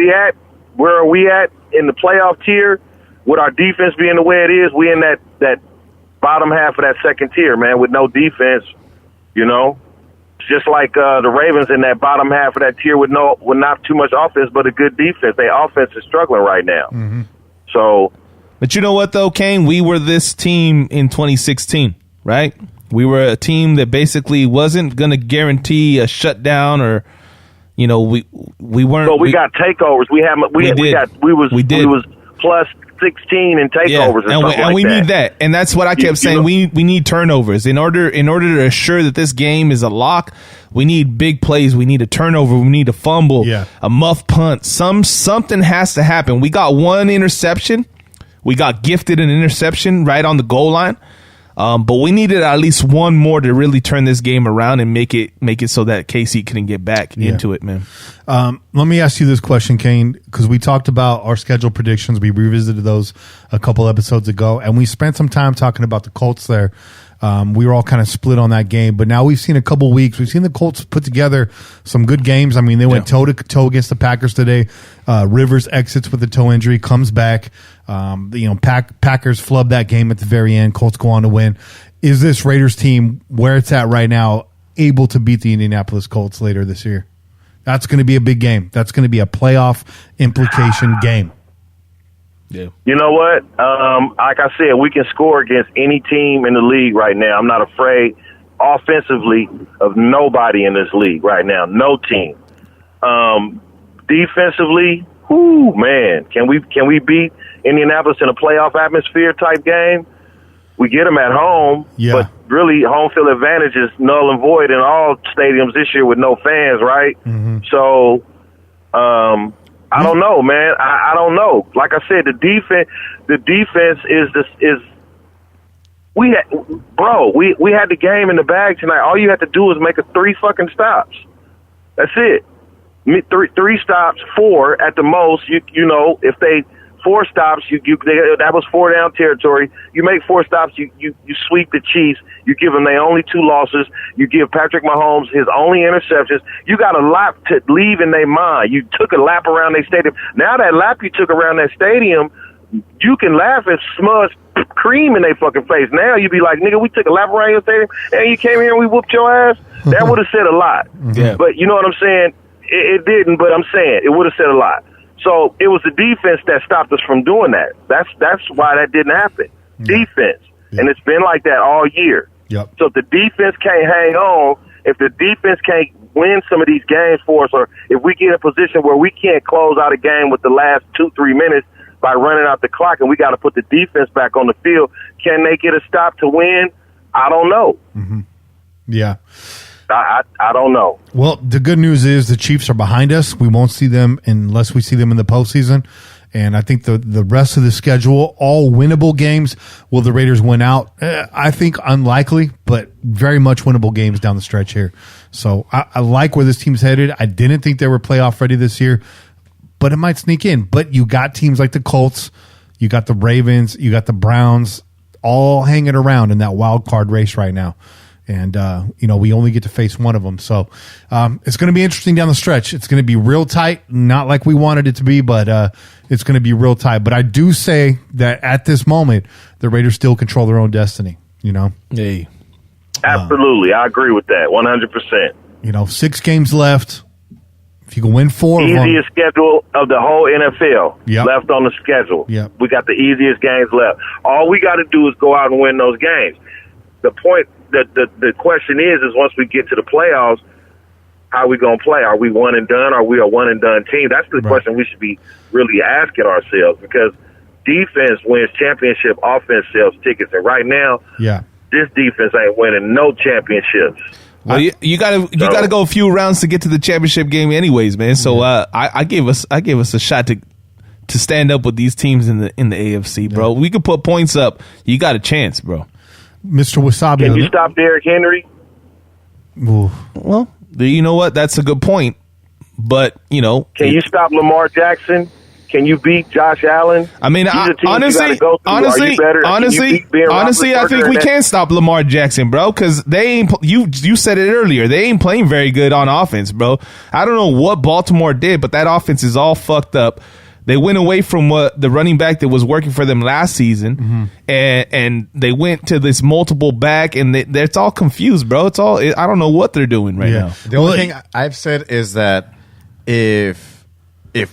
we at in the playoff tier? With our defense being the way it is, we in that bottom half of that second tier, man, with no defense, It's just like the Ravens in that bottom half of that tier with not too much offense, but a good defense. Their offense is struggling right now. Mm-hmm. So, but you know what, though, Kane? We were this team in 2016, right? We were a team that basically wasn't going to guarantee a shutdown or, we weren't. So we got takeovers. We was plus 16 in takeovers and we need that. And that's what I kept saying. We need turnovers. In order to assure that this game is a lock, we need big plays. We need a turnover. We need a fumble, a muff punt. Something has to happen. We got one interception. We got gifted an interception right on the goal line. But we needed at least one more to really turn this game around and make it so that KC couldn't get back into it, man. Let me ask you this question, Kane, because we talked about our schedule predictions. We revisited those a couple episodes ago, and we spent some time talking about the Colts there. We were all kind of split on that game, but now we've seen a couple weeks. We've seen the Colts put together some good games. I mean, they went toe to toe against the Packers today. Rivers exits with a toe injury, comes back. Packers flub that game at the very end. Colts go on to win. Is this Raiders team where it's at right now able to beat the Indianapolis Colts later this year? That's going to be a big game. That's going to be a playoff implication game. Yeah. You know what? Like I said, we can score against any team in the league right now. I'm not afraid offensively of nobody in this league right now. No team. Defensively, man, can we beat Indianapolis in a playoff atmosphere type game, we get them at home. Yeah. But really, home field advantage is null and void in all stadiums this year with no fans, right? Mm-hmm. So, I don't know, man. I don't know. Like I said, the defense we had the game in the bag tonight. All you had to do was make 3 fucking stops. That's it. 3 stops, 4 at the most. You know, if they 4 stops, that was 4 down territory. You make 4 stops, you sweep the Chiefs. You give them their only 2 losses. You give Patrick Mahomes his only interceptions. You got a lap to leave in their mind. You took a lap around their stadium. Now that lap you took around that stadium, you can laugh and smudge cream in their fucking face. Now you be like, nigga, we took a lap around your stadium and you came here and we whooped your ass. That would have said a lot. Yeah. But you know what I'm saying? It didn't, but I'm saying it would have said a lot. So it was the defense that stopped us from doing that. That's why that didn't happen. Yeah. Defense. Yeah. And it's been like that all year. Yep. So if the defense can't hang on, if the defense can't win some of these games for us, or if we get in a position where we can't close out a game with the last 2-3 minutes by running out the clock and we got to put the defense back on the field, can they get a stop to win? I don't know. Mm-hmm. Yeah. I don't know. Well, the good news is the Chiefs are behind us. We won't see them unless we see them in the postseason. And I think the rest of the schedule, all winnable games. Will the Raiders win out? I think unlikely, but very much winnable games down the stretch here. So I like where this team's headed. I didn't think they were playoff ready this year, but it might sneak in. But you got teams like the Colts, you got the Ravens, you got the Browns, all hanging around in that wild card race right now. And, we only get to face one of them. So it's going to be interesting down the stretch. It's going to be real tight, not like we wanted it to be, but it's going to be real tight. But I do say that at this moment, the Raiders still control their own destiny, Hey. Absolutely. I agree with that 100%. 6 games left. If you can win 4 easiest of them. schedule of the whole NFL left on the schedule. Yep. We got the easiest games left. All we got to do is go out and win those games. The point, the question is once we get to the playoffs, how are we going to play? Are we one and done? Are we a one and done team? That's the question we should be really asking ourselves, because defense wins championship, offense sells tickets, and right now, this defense ain't winning no championships. Well, you gotta go a few rounds to get to the championship game, anyways, man. So I gave us a shot to stand up with these teams in the AFC, bro. We could put points up. You got a chance, bro. Mr. Wasabi. Can you stop Derrick Henry? Ooh. Well, you know what? That's a good point. But can you stop Lamar Jackson? Can you beat Josh Allen? I mean, honestly, I think we can stop Lamar Jackson, bro, because they ain't. You said it earlier. They ain't playing very good on offense, bro. I don't know what Baltimore did, but that offense is all fucked up. They went away from what the running back that was working for them last season, and they went to this multiple back, and it's all confused, bro. I don't know what they're doing right now. The only thing I've said is that if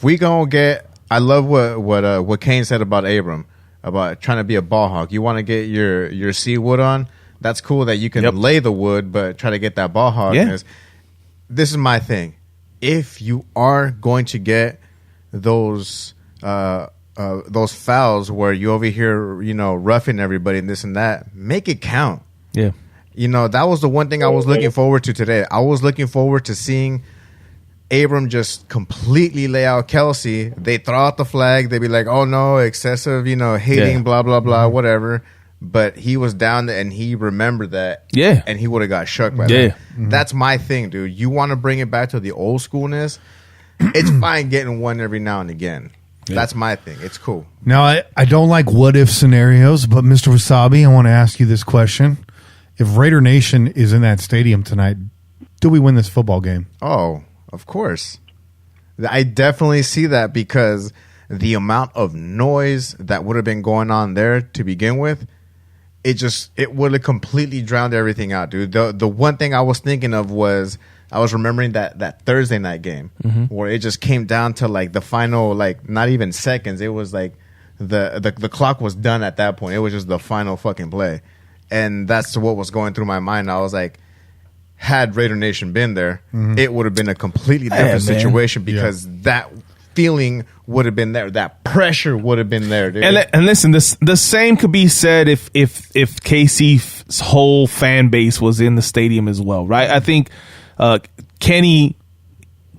we gonna get, I love what Kane said about Abram, about trying to be a ball hawk. You want to get your seawood on. That's cool that you can lay the wood, but try to get that ball hawk. Yeah. This is my thing. If you are going to get those fouls where you over here, roughing everybody and this and that, make it count. Yeah. That was the one thing I was looking forward to today. I was looking forward to seeing Abram just completely lay out Kelsey. They throw out the flag. They'd be like, oh no, excessive, hating, blah, blah, blah, whatever. But he was down there and he remembered that. Yeah. And he would have got shook by that. Mm-hmm. That's my thing, dude. You want to bring it back to the old schoolness? It's fine getting one every now and again. Yeah. That's my thing. It's cool. Now, I don't like what-if scenarios, but Mr. Wasabi, I want to ask you this question. If Raider Nation is in that stadium tonight, do we win this football game? Oh, of course. I definitely see that, because the amount of noise that would have been going on there to begin with, it would have completely drowned everything out, dude. The one thing I was thinking of was, I was remembering that Thursday night game where it just came down to like the final, like not even seconds. It was like the clock was done at that point. It was just the final fucking play. And that's what was going through my mind. I was like, had Raider Nation been there, it would have been a completely different situation, because that feeling would have been there. That pressure would have been there, dude. And listen, the same could be said if KC's whole fan base was in the stadium as well, right? I think Kenny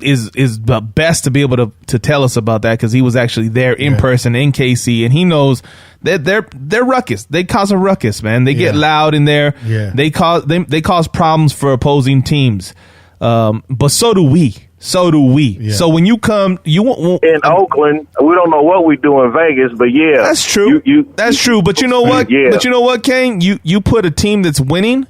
is the best to be able to tell us about that because he was actually there in person in KC, and he knows that they're ruckus. They cause a ruckus, man. They get loud in there. Yeah. They cause problems for opposing teams. But so do we. Yeah. So when you come, you won't in Oakland. We don't know what we do in Vegas, but yeah, that's true. That's true. But you know what? Yeah. But you know what, Kane? You put a team that's winning.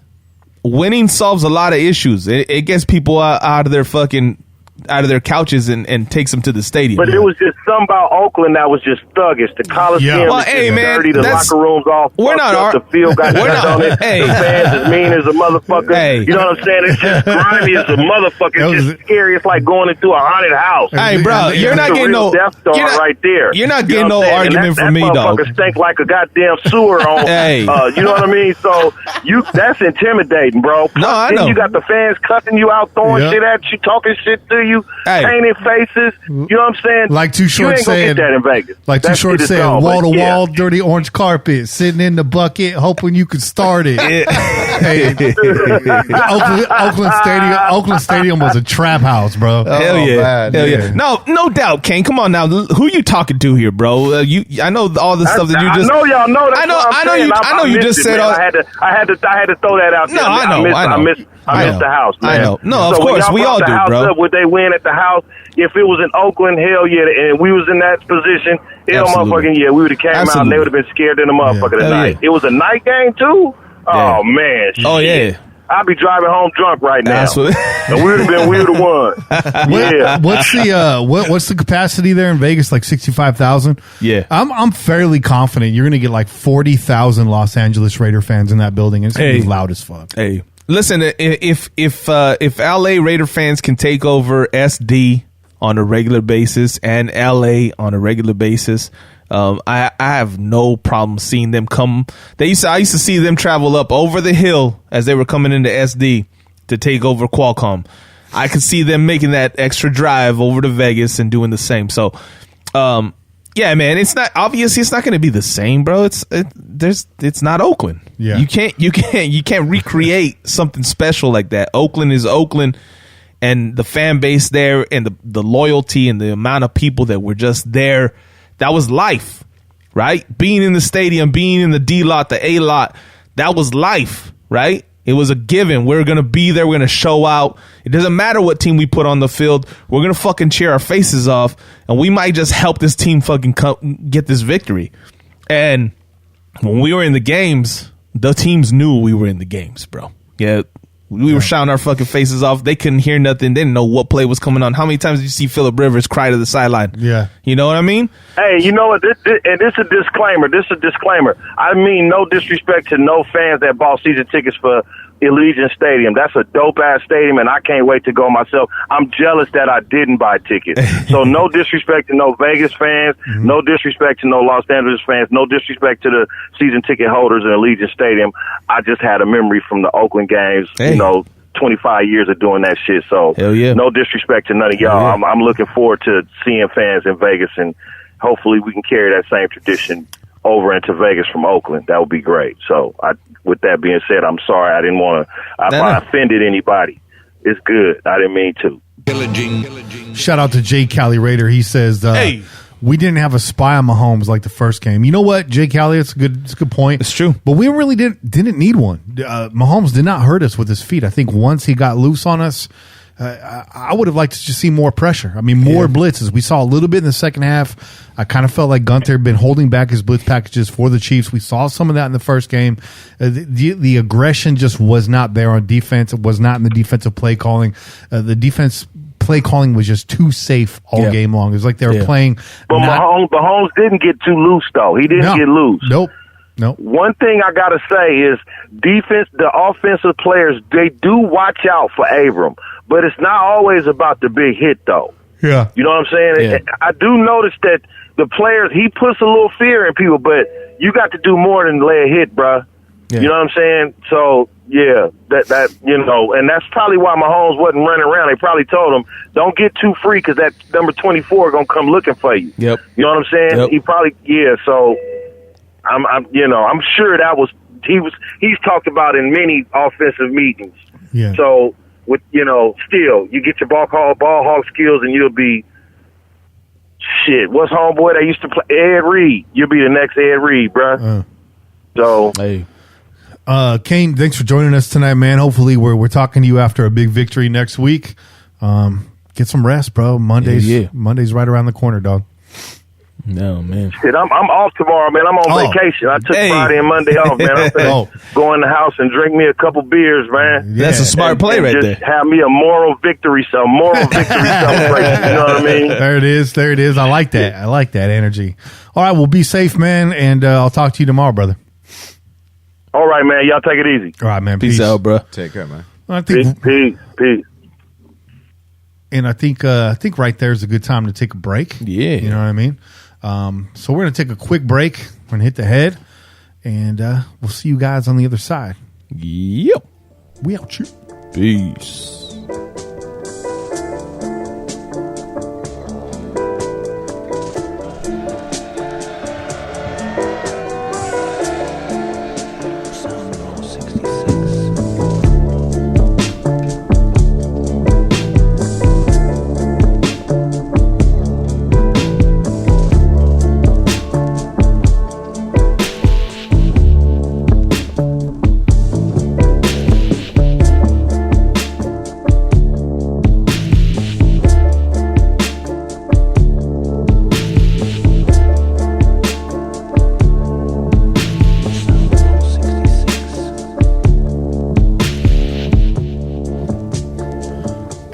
Winning solves a lot of issues. It gets people out of their couches and takes them to the stadium. But it was just something about Oakland that was just thuggish. The Coliseum was dirty. The locker rooms all fucked up. The field got dust on it. The fans as mean as a motherfucker. Hey. You know what I'm saying? It's just grimy as a motherfucker. It's just scary. It's like going into a haunted house. Hey, bro, you're not getting no Death Star right there. You're not getting no argument from me, dog. That motherfucker stank like a goddamn sewer on. Hey. You know what I mean? So that's intimidating, bro. No, I know. Then you got the fans cussing you out, throwing shit at you, talking shit to you. Painted faces, you know what I'm saying? Like Too Short saying, that in Vegas. Like Too Short saying, wall to wall, dirty orange carpet, sitting in the bucket, hoping you could start it. Hey, Oakland Stadium was a trap house, bro. Hell yeah. No doubt, Kane. Come on now, who you talking to here, bro? I know all the stuff that you just. I know y'all know that. I know you just said. I had to throw that out there. No, I missed the house, man. I know. No, of course we all do, bro. Would they win at the house? If it was in Oakland, hell yeah, and we was in that position, motherfucking yeah, we would have came out and they would have been scared in the motherfucker tonight. It was a night game too. Oh man. Oh yeah. I'd be driving home drunk right now. And we would have won. Yeah. What's the capacity there in Vegas? Like 65,000. Yeah. I'm fairly confident you're gonna get like 40,000 Los Angeles Raider fans in that building. It's gonna be loud as fuck. Hey, listen, if LA Raider fans can take over SD on a regular basis and LA on a regular basis, I have no problem seeing them come. I used to see them travel up over the hill as they were coming into SD to take over Qualcomm. I could see them making that extra drive over to Vegas and doing the same. So, yeah, man, it's not going to be the same, bro. It's not Oakland. Yeah. You can't recreate something special like that. Oakland is Oakland. And the fan base there and the loyalty and the amount of people that were just there, that was life, right? Being in the stadium, being in the D lot, the A lot, that was life, right? It was a given. We're going to be there. We're going to show out. It doesn't matter what team we put on the field. We're going to fucking cheer our faces off, and we might just help this team fucking get this victory. And when we were in the games, the teams knew we were in the games, bro. Yeah. We were shouting our fucking faces off. They couldn't hear nothing. They didn't know what play was coming on. How many times did you see Phillip Rivers cry to the sideline? Yeah. You know what I mean? Hey, you know what? This is a disclaimer. I mean no disrespect to no fans that bought season tickets for Allegiant Stadium. That's a dope-ass stadium, and I can't wait to go myself. I'm jealous that I didn't buy tickets. So no disrespect to no Vegas fans, no disrespect to no Los Angeles fans, no disrespect to the season ticket holders in Allegiant Stadium. I just had a memory from the Oakland games, 25 years of doing that shit. So no disrespect to none of y'all. I'm looking forward to seeing fans in Vegas, and hopefully we can carry that same tradition over into Vegas from Oakland. That would be great. So with that being said, I'm sorry. I didn't want to, if I offended anybody. It's good. I didn't mean to. Pillaging. Shout out to Jay Cali Raider. He says, we didn't have a spy on Mahomes like the first game. You know what, Jay Cali? It's a good point. It's true. But we really didn't need one. Mahomes did not hurt us with his feet. I think once he got loose on us, I would have liked to just see more pressure. I mean, more blitzes. We saw a little bit in the second half. I kind of felt like Gunther had been holding back his blitz packages for the Chiefs. We saw some of that in the first game. The aggression just was not there on defense. It was not in the defensive play calling. The defense play calling was just too safe all game long. It was like they were playing. But Mahomes didn't get too loose, though. He didn't get loose. Nope. One thing I got to say is the offensive players, they do watch out for Abram. But it's not always about the big hit, though. Yeah. You know what I'm saying? Yeah. I do notice that the players, he puts a little fear in people, but you got to do more than lay a hit, bruh. You know what I'm saying? So yeah, that and that's probably why Mahomes wasn't running around. They probably told him, don't get too free because that number 24 gonna come looking for you. Yep. You know what I'm saying? Yep. He probably So I'm sure that was he's talked about in many offensive meetings. Yeah. So with still you get your ball hawk skills and you'll be shit. What's homeboy that used to play Ed Reed? You'll be the next Ed Reed, bruh. So hey. Kane, thanks for joining us tonight, man. Hopefully we're talking to you after a big victory next week. Get some rest, bro. Monday's right around the corner, dog. No, man. Shit, I'm off tomorrow, man. I'm on vacation. I took Friday and Monday off, man. I'm gonna go in the house and drink me a couple beers, man. Yeah. That's a smart play right there. Have me a moral victory celebration. You know what I mean? There it is. I like that. I like that energy. All right, well, be safe, man, and I'll talk to you tomorrow, brother. All right, man. Y'all take it easy. All right, man. Peace out, bro. Take care, man. I think, Peace. And I think right there is a good time to take a break. Yeah. You know what I mean? So we're going to take a quick break. We're going to hit the head, and we'll see you guys on the other side. Yep. We out here. Peace.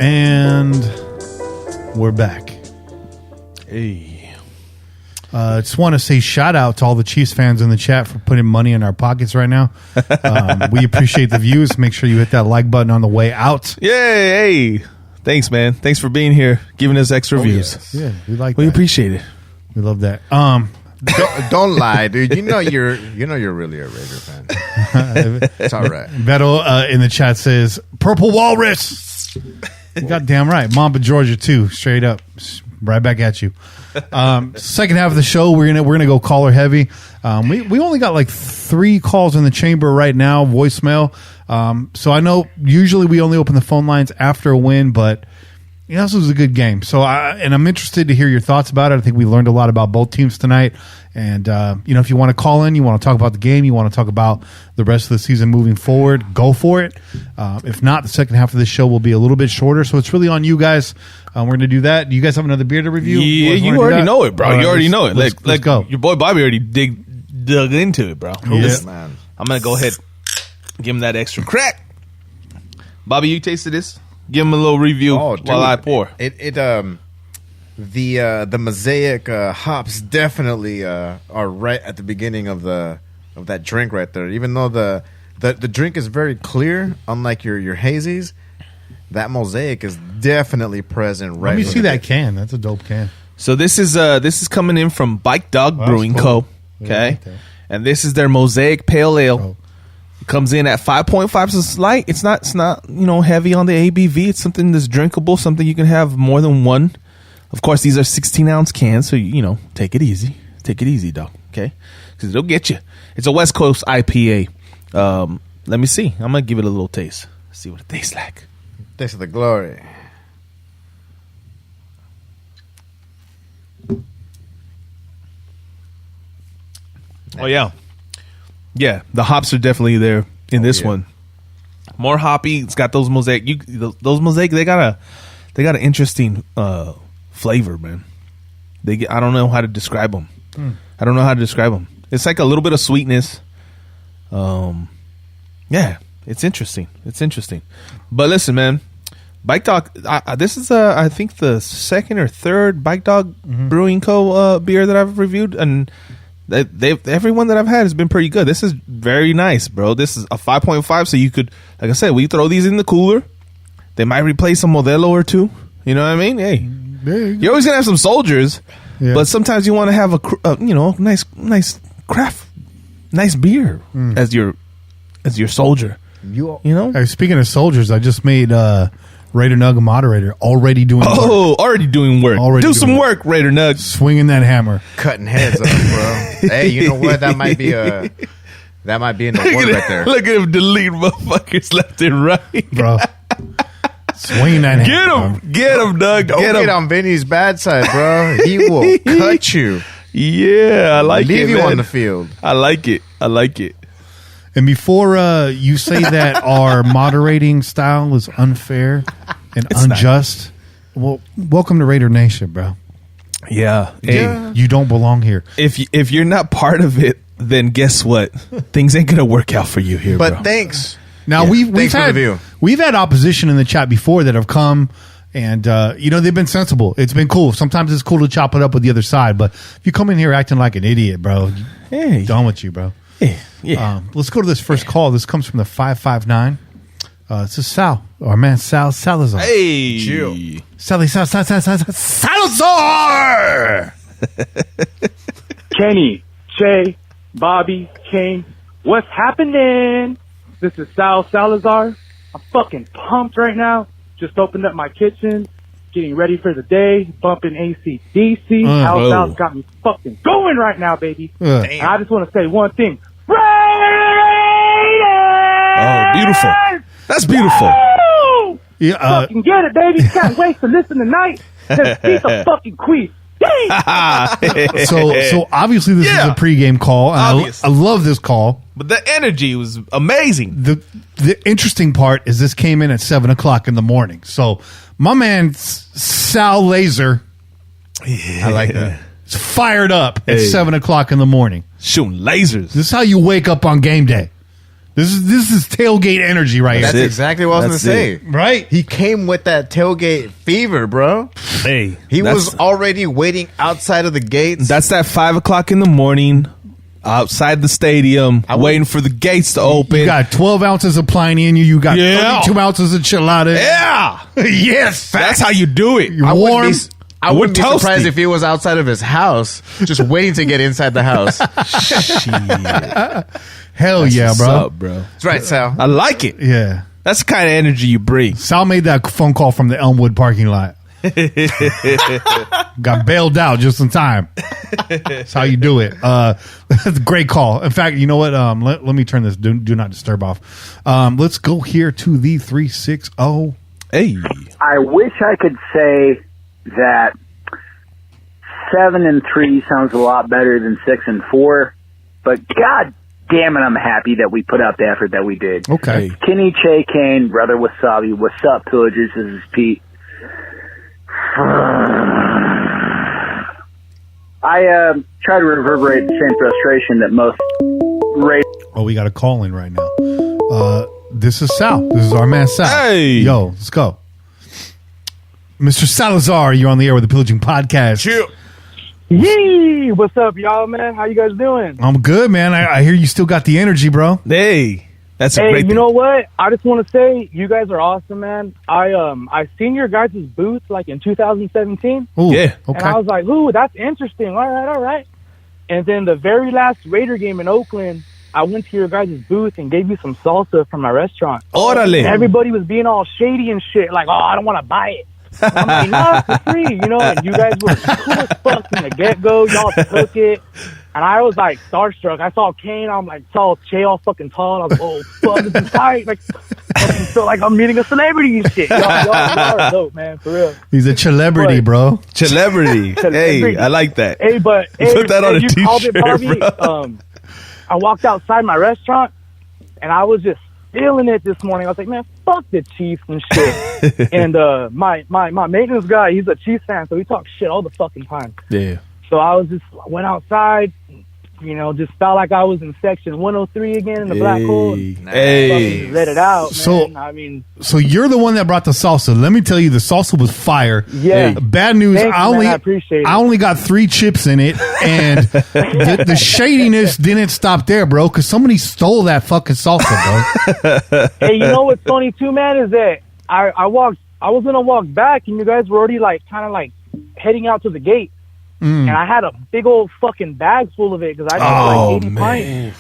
And we're back. Hey. Just want to say shout out to all the Chiefs fans in the chat for putting money in our pockets right now. We appreciate the views. Make sure you hit that like button on the way out. Yay. Hey. Thanks, man. Thanks for being here, giving us extra views. Yes. Yeah, we like We that. appreciate it. We love that. Don't lie, dude. You know you're really a Raider fan. It's all right. Beto in the chat says, Purple Walrus. God damn right. Mamba Georgia too. Straight up. Right back at you. Second half of the show, we're gonna go caller heavy. We only got like 3 calls in the chamber right now, voicemail. So I know usually we only open the phone lines after a win, but this was a good game. So I'm interested to hear your thoughts about it. I think we learned a lot about both teams tonight. And if you want to call in, you want to talk about the game, you want to talk about the rest of the season moving forward, go for it. If not, the second half of the show will be a little bit shorter. So it's really on you guys. We're going to do that. Do you guys have another beer to review? Yeah, you already know it, bro. Right, you already know it. Let's go. Your boy Bobby already dug into it, bro. Yeah. Man. I'm going to go ahead, give him that extra crack. Bobby, you tasted this? Give him a little review while I pour. The mosaic hops definitely are right at the beginning of that drink right there. Even though the drink is very clear, unlike your hazies, that mosaic is definitely present right. Let me see that can. That's a dope can. So this is coming in from Bike Dog Brewing Co. Okay, and this is their Mosaic Pale Ale. Oh. It comes in at 5.5. So it's light. It's not heavy on the ABV. It's something that's drinkable. Something you can have more than one. Of course, these are 16-ounce cans, so take it easy. Take it easy, dog. Okay, because it'll get you. It's a West Coast IPA. Let me see. I'm gonna give it a little taste. See what it tastes like. Taste of the glory. Oh yeah, the hops are definitely there in this one. More hoppy. It's got those mosaic. Those mosaic. They got an interesting flavor, man. I don't know how to describe them. I don't know how to describe them. It's like a little bit of sweetness. Yeah, it's interesting. It's interesting. But listen, man, Bike Dog. This is I think the second or third Bike Dog Brewing Co. Beer that I've reviewed, and everyone that I've had has been pretty good. This is very nice, bro. This is a 5.5, so you could, like I said, we throw these in the cooler. They might replace a Modelo or two. You know what I mean? Hey, you're always gonna have some soldiers, but sometimes you want to have a nice craft, nice beer as your as your soldier. You know? Hey, speaking of soldiers, I just made Raider Nug a moderator. Already doing work. Already doing work. Do some work, Raider Nug. Swinging that hammer. Cutting heads up, bro. Hey, you know what? That might be in the word right there. Look at him delete motherfuckers left and right. Bro. Swinging that hammer. Get him, Doug. Don't get on Vinny's bad side, bro. He will cut you. Yeah, I like it. Leave you man. on the field. I like it. And before you say that our moderating style is unfair and unjust, well, welcome to Raider Nation, bro. Yeah. Hey, you don't belong here. If you're not part of it, then guess what? Things ain't gonna work out for you here, but bro. Thanks. Now we've had opposition in the chat before that have come. And, they've been sensible. It's been cool. Sometimes it's cool to chop it up with the other side. But if you come in here acting like an idiot, bro, done with you, bro. Yeah. Let's go to this first call. This comes from the 559. This is Sal, our man Sal Salazar. Hey. Chill. Salazar! Kenny, Jay, Bobby, Kane, what's happening? This is Sal Salazar. I'm fucking pumped right now. Just opened up my kitchen, getting ready for the day, bumping AC/DC. House House got me fucking going right now, baby. And I just want to say one thing. Raiders! Oh, beautiful. That's beautiful. Woo! Fucking get it, baby. Can't wait to listen tonight. Let's beat the fucking queen. So obviously this is a pregame call. And I love this call. But the energy was amazing. The interesting part is this came in at 7:00 in the morning. So my man Sal Laser, I like that. is fired up at 7:00 in the morning. Shooting lasers. This is how you wake up on game day. This is tailgate energy right That's here. exactly what I was going to say. Right? He came with that tailgate fever, bro. Hey, He was already waiting outside of the gates. That's that 5:00 in the morning. Outside the stadium, waiting for the gates to open. You got 12 ounces of Pliny in you. You got 32 ounces of Chilada. Yeah. Yes. That's how you do it. You're warm. I wouldn't be toasty. surprised if he was outside of his house, just waiting to get inside the house. Hell yeah, What's bro. up, bro? That's right, Sal. I like it. Yeah. That's the kind of energy you bring. Sal made that phone call from the Elmwood parking lot. Got bailed out just in time. That's how you do it. That's a great call. In fact, you know what? Let me turn this do not disturb off. Let's go here to the 360. Hey. I wish I could say that 7-3 sounds a lot better than 6-4, but God damn it, I'm happy that we put out the effort that we did. Okay. Kenny, Che, Kane, brother Wasabi, what's up, Pillagers? This is Pete. I try to reverberate the same frustration that most We got a call in right now. This is Sal. This is our man Sal. Hey. Yo, let's go. Mr. Salazar, you're on the air with the Pillaging Podcast. Chill. Yee! What's up, y'all, man? How you guys doing? I'm good, man. I hear you still got the energy, bro. Hey. That's a Hey, great you thing. know what? I just want to say you guys are awesome, man. I seen your guys' booth like in 2017. Ooh, Yeah. Okay. And I was like, ooh, that's interesting. All right. And then the very last Raider game in Oakland, I went to your guys' booth and gave you some salsa from my restaurant. Orale. And everybody was being all shady and shit, like, oh, I don't want to buy it. And I'm like, no, it's for free, you know? And you guys were cool as fuck from the get-go. Y'all took it. And I was like starstruck. I saw Kane. I'm like, saw Che all fucking tall. And I was like, oh, fuck, this is tight. Like, fucking feel like I'm meeting a celebrity and shit. Y'all are dope, man, for real. He's a celebrity, But- bro. Celebrity. Hey, I like that. Hey, but Put that on a you called it, t-shirt, Bobby. bro. I walked outside my restaurant, and I was just feeling it this morning. I was like, man, fuck the Chiefs and shit. And my maintenance guy, he's a Chiefs fan, so he talks shit all the fucking time. Yeah. So I went outside, you know, just felt like I was in section 103 again in the black hole. Hey. Fucking let it out, man. So- I mean, So you're the one that brought the salsa. Let me tell you, the salsa was fire. yeah. Bad news. Thank you, man. I appreciate it. I only got 3 chips in it, and the shadiness didn't stop there, bro. Because somebody stole that fucking salsa, bro. Hey, you know what's funny too, man, is that I was gonna walk back, and you guys were already like kind of like heading out to the gate. And I had a big old fucking bag full of it because I did like 80 pints.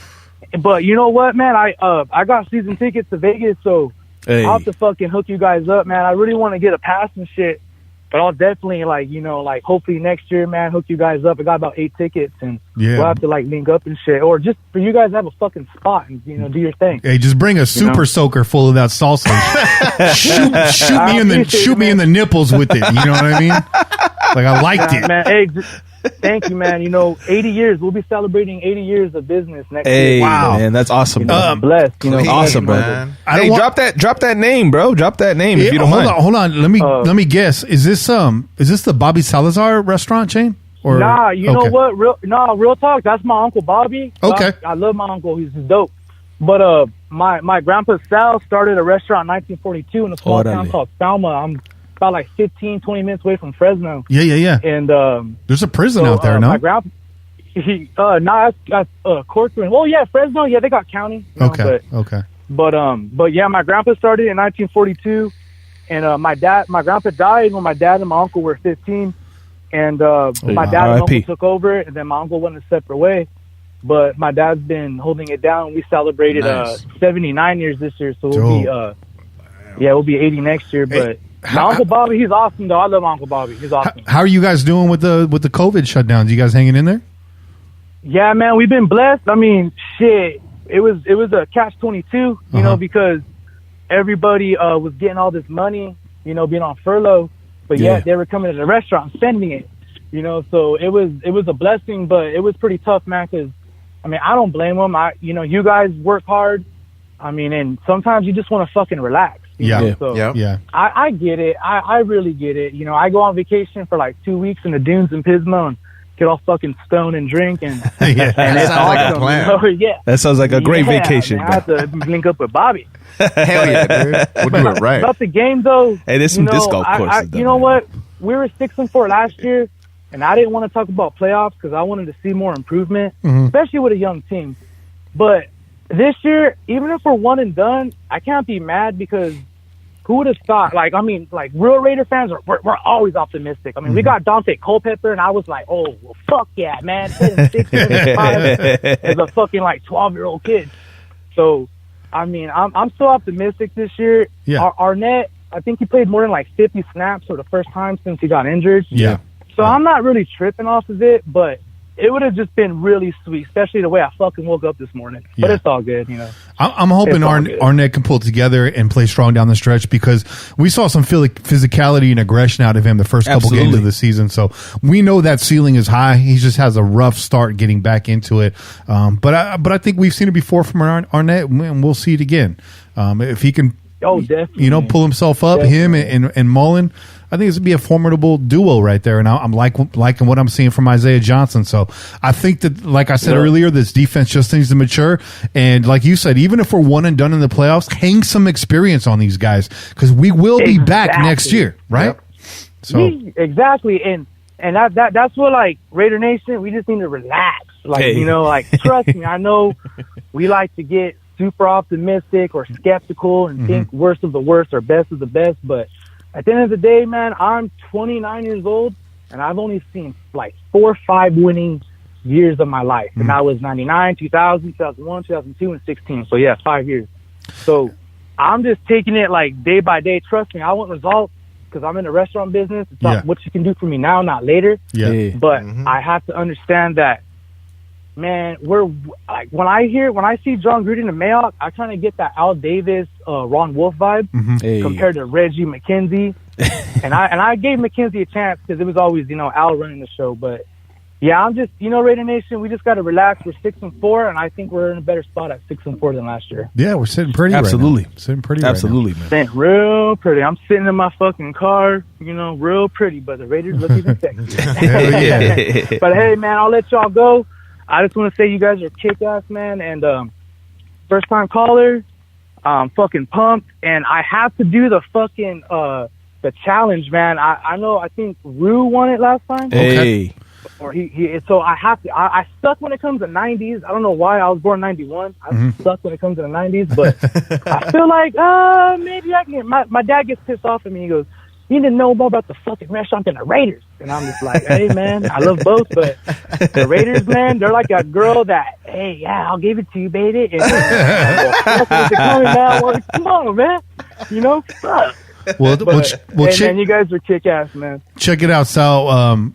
But you know what, man? I got season tickets to Vegas, so Hey. I'll have to fucking hook you guys up, man. I really want to get a pass and shit. But I'll definitely, like, you know, like, hopefully next year, man, hook you guys up. I got about 8 tickets, and we'll have to, like, link up and shit. Or just for you guys to have a fucking spot and, you know, do your thing. Hey, just bring a super soaker full of that salsa. shoot me in the nipples with it. You know what I mean? Like, I liked it. Man, hey, thank you, man. You know, 80 years. We'll be celebrating 80 years of business next year. Wow, man, that's awesome. You know, blessed. You know, awesome, bro. man. Hey, drop that name, bro. Drop that name if you don't mind. Hold on. Let me guess. Is this the Bobby Salazar restaurant chain? Or nah, you know what? Real talk. That's my Uncle Bobby. Okay. I love my uncle. He's dope. But my grandpa Sal started a restaurant in 1942 in a small town called Salma. I'm about like 15, 20 minutes away from Fresno. Yeah. And there's a prison out there, no? My grandpa, that's Corcoran. Well, yeah, Fresno. Yeah, they got county. You know, Okay. But yeah, my grandpa started in 1942, and my grandpa died when my dad and my uncle were 15, and my dad and uncle took over, and then my uncle went a separate way. But my dad's been holding it down. We celebrated 79 years this year, so we'll be 80 next year. But my Uncle Bobby, he's awesome though. I love Uncle Bobby. He's awesome. How are you guys doing with the COVID shutdowns? You guys hanging in there? Yeah, man, we've been blessed. I mean, shit, it was a catch-22, you know, because everybody was getting all this money, you know, being on furlough, but yet they were coming to the restaurant and spending it, you know. So it was a blessing, but it was pretty tough, man. Because I mean, I don't blame them. You guys work hard. I mean, and sometimes you just want to fucking relax. You know? So I get it. I really get it. You know, I go on vacation for like 2 weeks in the dunes in Pismo and get all fucking stoned and drink, and and it's sounds awesome. like a plan. You know? That sounds like a great vacation. Man, I have to link up with Bobby. Hell yeah, dude. We'll do it right. About the game though. Hey, there's some disc golf courses. You know what? We were 6-4 last year, and I didn't want to talk about playoffs because I wanted to see more improvement, especially with a young team. But this year, even if we're one and done, I can't be mad because who would have thought? Like, I mean, like real Raider fans we're always optimistic. I mean, we got Dante Culpepper, and I was like, oh, well, fuck yeah, man. 6 and 5 as a fucking like 12-year-old kid. So, I mean, I'm still optimistic this year. Yeah. Arnett, I think he played more than like 50 snaps for the first time since he got injured. Yeah. So I'm not really tripping off of it, but it would have just been really sweet, especially the way I fucking woke up this morning. But it's all good, you know. I'm hoping Arnett can pull together and play strong down the stretch because we saw some physicality and aggression out of him the first couple games of the season. So we know that ceiling is high. He just has a rough start getting back into it. But I think we've seen it before from Arnett, and we'll see it again. If he can, definitely, you know, pull himself up, him and Mullen, I think it's going to be a formidable duo right there, and I'm liking what I'm seeing from Isaiah Johnson. So I think that, like I said earlier, this defense just needs to mature. And like you said, even if we're one and done in the playoffs, hang some experience on these guys because we will be back next year, right? Yep. So exactly, and that's what, like, Raider Nation, we just need to relax. Like, you know, like, trust me, I know we like to get super optimistic or skeptical and think worst of the worst or best of the best, but at the end of the day, man, I'm 29 years old, and I've only seen like 4 or 5 winning years of my life. And that was 99, 2000, 2001, 2002, and 16. So, yeah, 5 years. So I'm just taking it like day by day. Trust me, I want results because I'm in the restaurant business. It's not what you can do for me now, not later. Yeah. But I have to understand that, man, we're like when I see John Gruden and Mayock, I kind of get that Al Davis, Ron Wolf vibe compared to Reggie McKenzie, and I gave McKenzie a chance because it was always, you know, Al running the show. But yeah, I'm just, you know, Raider Nation, we just got to relax. We're 6-4, and I think we're in a better spot at 6-4 than last year. Yeah, we're sitting pretty. Absolutely, right now. Sitting pretty. Absolutely, right now. man. Sitting real pretty. I'm sitting in my fucking car, you know, real pretty. But the Raiders look even sexy. But hey, man, I'll let y'all go. I just want to say you guys are kick-ass, man, and first-time caller, fucking pumped, and I have to do the fucking the challenge, man. I know, I think Rue won it last time. Hey. Or he so I have to. I suck when it comes to 90s. I don't know why. I was born in 91. I suck when it comes to the 90s, but I feel like maybe I can. My dad gets pissed off at me. He goes, "You need to know more about the fucking restaurant than the Raiders." And I'm just like, "Hey, man, I love both, but the Raiders, man, they're like a girl that hey, yeah, I'll give it to you, baby. And come on, man. You know, fuck. Well, man, you guys are kick-ass, man. Check it out, Sal.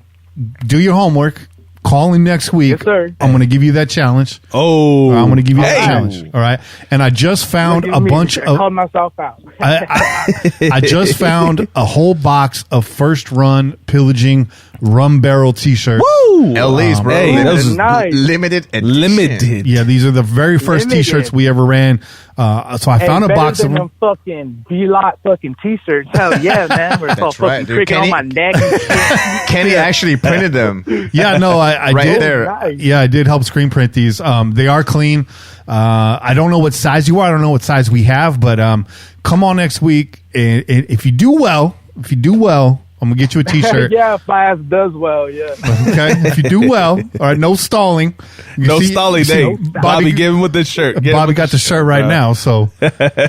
Do your homework. Call him next week. Yes, sir. I'm going to give you that challenge. Oh. I'm going to give you that challenge. All right. And I just found a bunch of. I called myself out. I just found a whole box of first run pillaging rum barrel t-shirts. Woo! LA's, bro. Hey, limited, nice. limited edition. Limited. Yeah, these are the very first Limited. t-shirts we ever ran. So I found a box of them fucking B-Lot fucking t-shirts. Hell yeah, man. We're all fucking freaking on my neck and shit. Kenny actually printed them. Yeah, no, I Right did. there. Nice. Yeah, I did help screen print these. They are clean. I don't know what size you are. I don't know what size we have, but come on next week. And if you do well, I'm gonna get you a t-shirt. Yeah, if my ass does well, yeah. Okay, if you do well, all right, no stalling. Stalling day. Bobby, give him with the shirt. Bobby got the shirt right now, so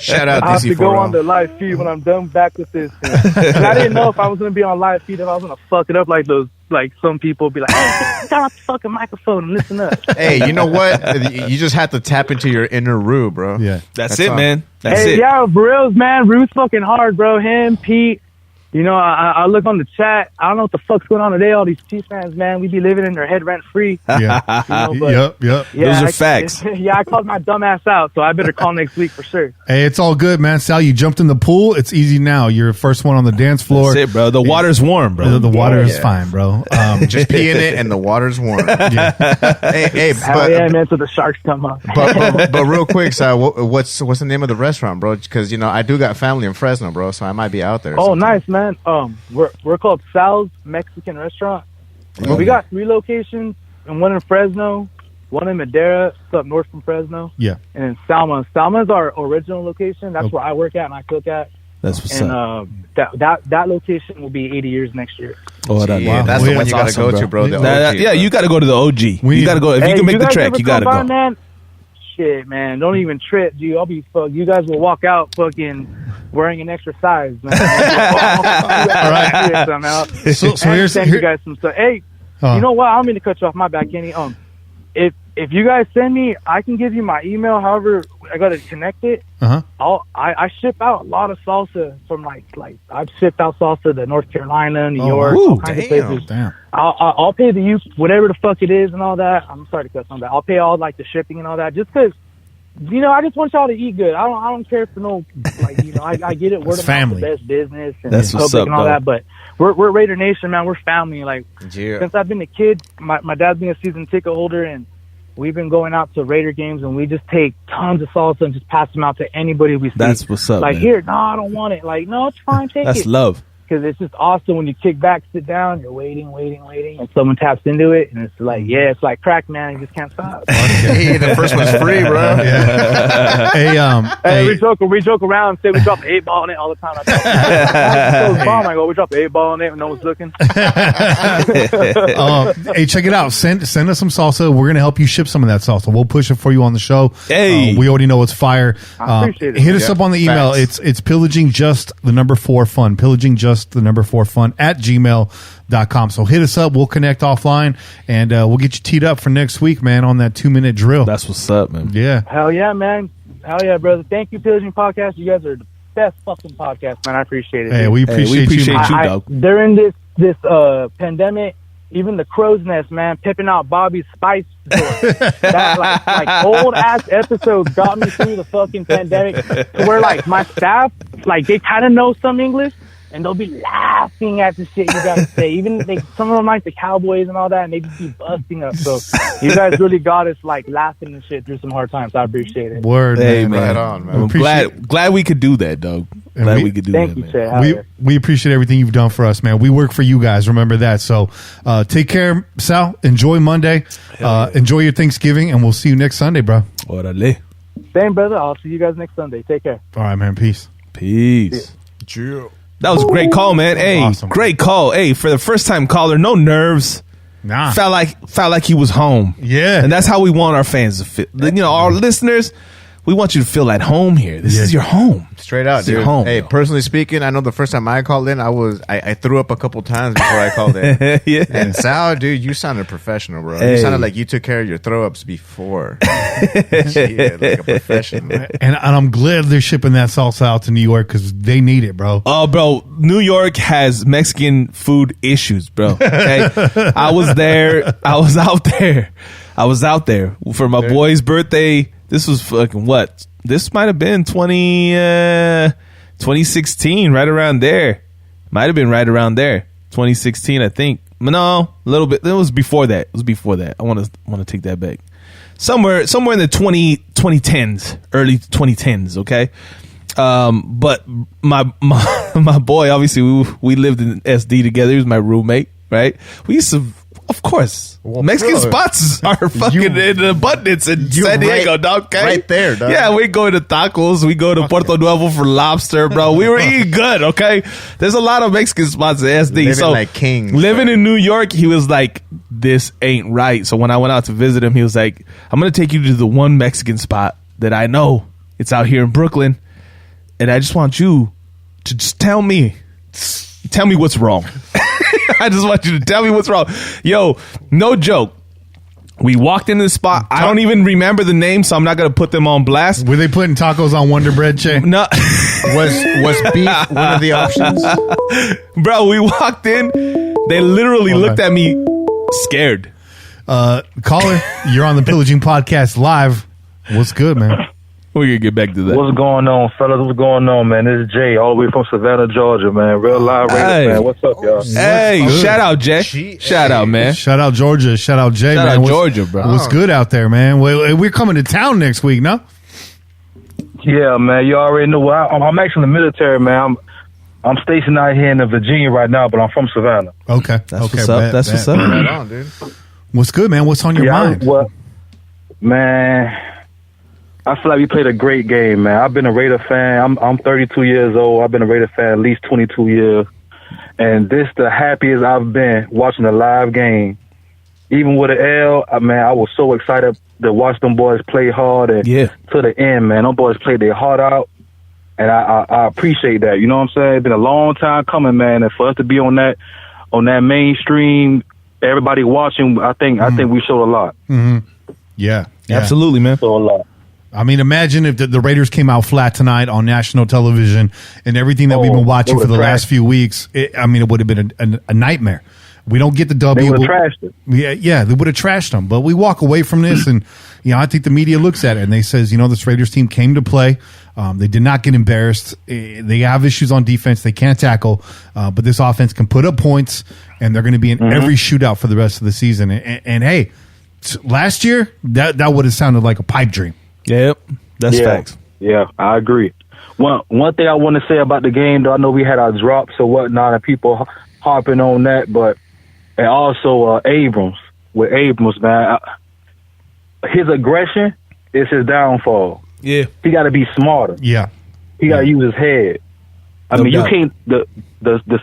Shout out I have to go on DC4. the live feed when I'm done back with this. And I didn't know if I was gonna be on live feed, if I was gonna fuck it up like those. Like some people be like, hey, turn off the fucking microphone and listen up. Hey, you know what? You just have to tap into your inner Rue, bro. yeah. That's it, all. man. That's Hey, it. yeah, for reals, man. Rue's fucking hard, bro. Him, Pete. You know, I look on the chat. I don't know what the fuck's going on today. All these Chiefs fans, man, we be living in their head rent free. Yeah. You know, but Yep. Those are facts. Yeah, I called my dumb ass out, so I better call next week for sure. Hey, it's all good, man. Sal, you jumped in the pool. It's easy now. You're the first one on the dance floor. That's it, bro. The water's warm, bro. The water is fine, bro. Just pee in it and the water's warm. Hey, Hell yeah, man, so the sharks come up. but real quick, Sal, what's the name of the restaurant, bro? Because, you know, I do got family in Fresno, bro, so I might be out there. Oh, sometime. nice, man. We're called Sal's Mexican Restaurant. We got 3 locations, and one in Fresno, one in Madera, it's up north from Fresno, Yeah. and then Salma. Salma's our original location. That's where I work at and I cook at. That's what's And up. that location will be 80 years next year. Oh, Gee, Wow. that's the one you That's gotta awesome, go to, bro. The Nah, OG, yeah, you got to go to the OG. We- You got to go. If you can make the guys trek, ever you got to come by, go. man? Shit, man, don't even trip, dude. I'll be fuck. You guys will walk out fucking wearing an extra size, man. All right. So here's send you guys some stuff. Hey, you know what? I don't mean to cut you off. My bad, Kenny. If you guys send me, I can give you my email. However, I got to connect it. I ship out a lot of salsa from like I've shipped out salsa to North Carolina, New York, all kinds of places. Damn. I'll pay the use whatever the fuck it is and all that. I'm sorry to cut on that. I'll pay all like the shipping and all that just because. You know, I just want y'all to eat good. I don't care for no, like, you know, I get it. Word of mouth, the best business and That's what's public up, and all dog. that. But we're Raider Nation, man. We're family. Like, Yeah. since I've been a kid, my dad's been a season ticket holder, and we've been going out to Raider games, and we just take tons of salsa and just pass them out to anybody we see. That's what's up, Like, man. here, no, I don't want it. Like, no, it's fine, take That's it. love. Because it's just awesome when you kick back, sit down, you're waiting, and someone taps into it, and it's like, yeah, it's like crack, man. You just can't stop. Hey, the first one's free, bro. Hey, We joke around and say we drop an 8-ball on it all the time. I go, we drop an 8-ball on it when no one's looking. hey, check it out. Send us some salsa. We're gonna help you ship some of that salsa. We'll push it for you on the show. Hey. We already know it's fire. I appreciate it. Hit us Yeah. up on the email. Facts. It's pillaging just the number 4 fun. Pillaging just the number 4 fun at gmail.com. So hit us up. We'll connect offline and we'll get you teed up for next week, man, on that 2-minute drill. That's what's up, man. Yeah. Hell yeah, man. Hell yeah, brother. Thank you, Pillaging Podcast. You guys are the best fucking podcast, man. I appreciate it. Hey, dude. we appreciate you. man. you, dog. During this pandemic, even the crow's nest, man, pimping out Bobby's spice store. That like old ass episodes got me through the fucking pandemic to where like my staff, like they kind of know some English and they'll be laughing at the shit you guys say. Even some of them like the Cowboys and all that, and they just be busting us. So you guys really got us like laughing and shit through some hard times. I appreciate it. Word, Hey, man. man. Right on, man. I'm Appreciate- glad we could do that, dog. And Glad we- we could do Thank that, you, man. Chad. Hell yeah. We appreciate everything you've done for us, man. We work for you guys. Remember that. So take care, Sal. Enjoy Monday. Enjoy your Thanksgiving, and we'll see you next Sunday, bro. Orale. Same, brother. I'll see you guys next Sunday. Take care. All right, man. Peace. Peace. Chill. That was a great call, man. Hey, Awesome. great call. Hey, for the first time caller, no nerves. Nah. Felt like he was home. Yeah. And that's how we want our fans to feel. You know, our listeners, We want you to feel at home here. This is your home. Straight out, dude. Your home. Hey, personally speaking, I know the first time I called in, I threw up a couple times before I called in. Yeah. And Sal, dude, you sounded professional, bro. Hey. You sounded like you took care of your throw ups before. Shit, like a professional. And I'm glad they're shipping that salsa out to New York because they need it, bro. Oh, bro, New York has Mexican food issues, bro. Okay? I was there. I was out there for my boy's birthday. This was fucking what? This might have been 2016, right around there. Might have been right around there. 2016, I think. No, a little bit. It was before that. I want to take that back. Somewhere in the 2010s, early 2010s, okay? But my boy, obviously we lived in SD together. He was my roommate, right? We used to, of course, Mexican spots are fucking in abundance in San Diego, dog. Okay? Right there, dog. Yeah, we go to tacos. We go to Puerto Nuevo for lobster, bro. We were eating good, okay? There's a lot of Mexican spots in SD. Living like kings. Living in New York, he was like, this ain't right. So when I went out to visit him, he was like, I'm going to take you to the one Mexican spot that I know. It's out here in Brooklyn. And I just want you to just tell me what's wrong. I just want you to tell me what's wrong. Yo, no joke. We walked into the spot. I don't even remember the name, so I'm not going to put them on blast. Were they putting tacos on Wonder Bread, Che? No. Was beef one of the options? Bro, we walked in. They literally looked at me scared. Caller, you're on the Pillaging Podcast live. What's good, man? We're going to get back to that. What's going on, fellas? What's going on, man? This is Jay, all the way from Savannah, Georgia, man. Real live Raiders fan. What's up, y'all? Hey, shout out, Jay. Shout out, man. Shout out, Georgia. Shout out, Jay, Shout man. out, Georgia, bro. What's good out there, man? We're coming to town next week, no? Yeah, man. You already know. I'm actually in the military, man. I'm stationed out here in Virginia right now, but I'm from Savannah. Okay. That's what's up. That's what's up. Right on, dude. What's good, man? What's on your mind? Man, I feel like we played a great game, man. I've been a Raider fan. I'm 32 years old. I've been a Raider fan at least 22 years. And this the happiest I've been watching a live game. Even with an L, man, I was so excited to watch them boys play hard and to the end, man. Them boys played their heart out. And I appreciate that. You know what I'm saying? It's been a long time coming, man. And for us to be on that mainstream, everybody watching, I think we showed a lot. Mm-hmm. Yeah. Absolutely, man. Showed a lot. I mean, imagine if the Raiders came out flat tonight on national television and everything that we've been watching for the last few weeks. It would have been a nightmare. We don't get the W. They would have trashed it. Yeah, they would have trashed them. But we walk away from this, and I think the media looks at it and they says, this Raiders team came to play. They did not get embarrassed. They have issues on defense. They can't tackle, but this offense can put up points, and they're going to be in every shootout for the rest of the season. And hey, last year that would have sounded like a pipe dream. Yep, that's facts. Yeah, I agree. One thing I want to say about the game, though, I know we had our drops or whatnot, and people harping on that, and also Abrams, man, his aggression is his downfall. Yeah, he got to be smarter. Yeah, he got to use his head. You can't the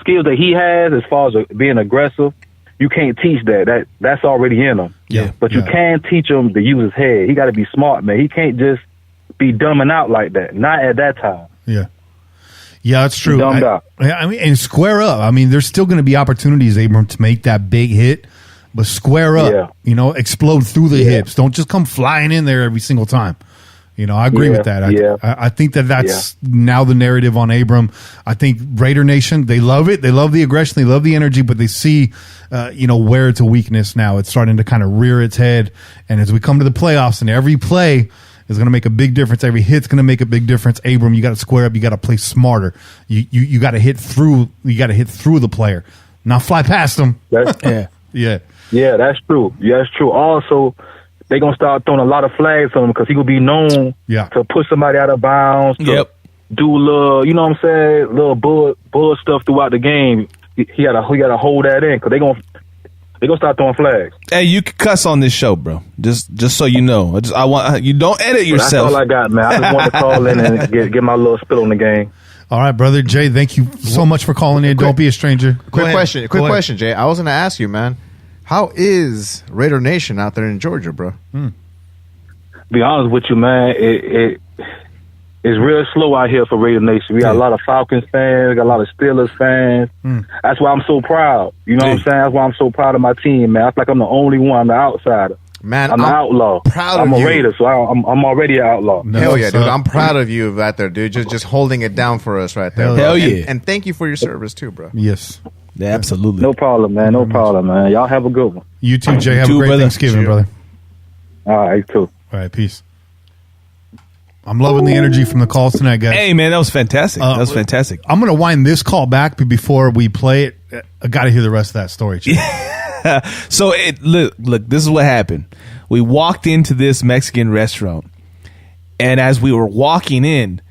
skills that he has as far as being aggressive. You can't teach that. That's already in him. Yeah. But you can teach him to use his head. He got to be smart, man. He can't just be dumbing out like that. Not at that time. Yeah. Yeah, that's true. Dumbed out. And square up. I mean, there's still going to be opportunities, Abram, to make that big hit, but square up. Yeah. Explode through the hips. Don't just come flying in there every single time. I agree with that. I think that's now the narrative on Abram. I think Raider Nation, they love it. They love the aggression. They love the energy, but they see, where it's a weakness now. It's starting to kind of rear its head. And as we come to the playoffs, and every play is going to make a big difference. Every hit's going to make a big difference. Abram, you got to square up. You got to play smarter. You got to hit through. You got to hit through the player, not fly past them. Yeah, that's true. Yeah, that's true. Also, they're going to start throwing a lot of flags on him because he will be known to push somebody out of bounds, to do a little, little bull stuff throughout the game. He got to hold that in because they're going to start throwing flags. Hey, you can cuss on this show, bro. Just so you know. I want you don't edit yourself. That's all I got, man. I just want to call in and get my little spill on the game. All right, brother Jay, thank you so much for calling in. Don't be a stranger. Quick question, Jay. I was going to ask you, man. How is Raider Nation out there in Georgia, bro? Be honest with you, man. it's real slow out here for Raider Nation. We got a lot of Falcons fans, got a lot of Steelers fans. That's why I'm so proud. You know what I'm saying? That's why I'm so proud of my team, man. I feel like I'm the only one. I'm the outsider. Man, I'm an outlaw. I'm a Raider, so I'm already an outlaw. Hell yeah, dude! I'm proud of you right there, dude. Just holding it down for us right there. Hell yeah! And thank you for your service too, bro. Yes. Yeah, absolutely. No problem, man. No problem, man. Y'all have a good one. You too, Jay. Have a great Thanksgiving, brother. All right, too. All right, peace. I'm loving the energy from the calls tonight, guys. Hey, man, that was fantastic. That was fantastic. I'm going to wind this call back, but before we play it, I got to hear the rest of that story, Jay. So, look, this is what happened. We walked into this Mexican restaurant, and as we were walking in,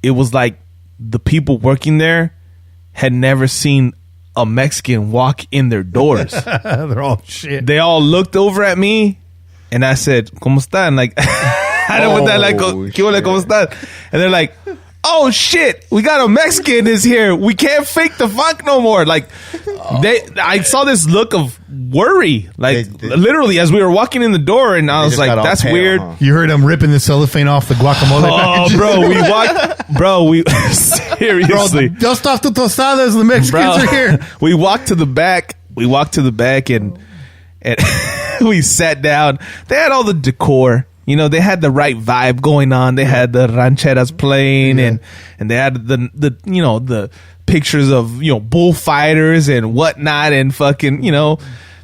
it was like the people working there had never seen a Mexican walk in their doors. They're all shit. They all looked over at me, and I said, ¿Cómo están? Like, I don't know what that like. ¿Qué hola, cómo están? And they're like, oh shit, we got a Mexican is here. We can't fake the funk no more. Like, I saw this look of worry, like literally as we were walking in the door, and I was like, that's pale, weird. Huh? You heard him ripping the cellophane off the guacamole. Oh, bro, we seriously. Bro, dust off the tostadas. The Mexicans are here. We walked to the back. And we sat down. They had all the decor. You know, they had the right vibe going on. They had the rancheras playing, and they had the pictures of bullfighters and whatnot, and fucking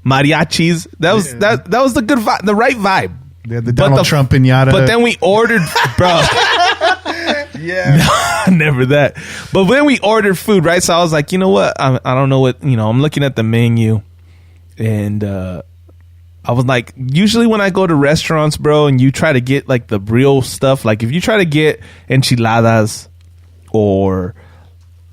mariachis. That was the good vibe, the right vibe. They had the Donald Trump pinata. But then we ordered, bro. Yeah, no, never that. But then we ordered food, right? So I was like, you know what? I don't know what. I'm looking at the menu, and I was like, usually when I go to restaurants, bro, and you try to get like the real stuff, like if you try to get enchiladas or,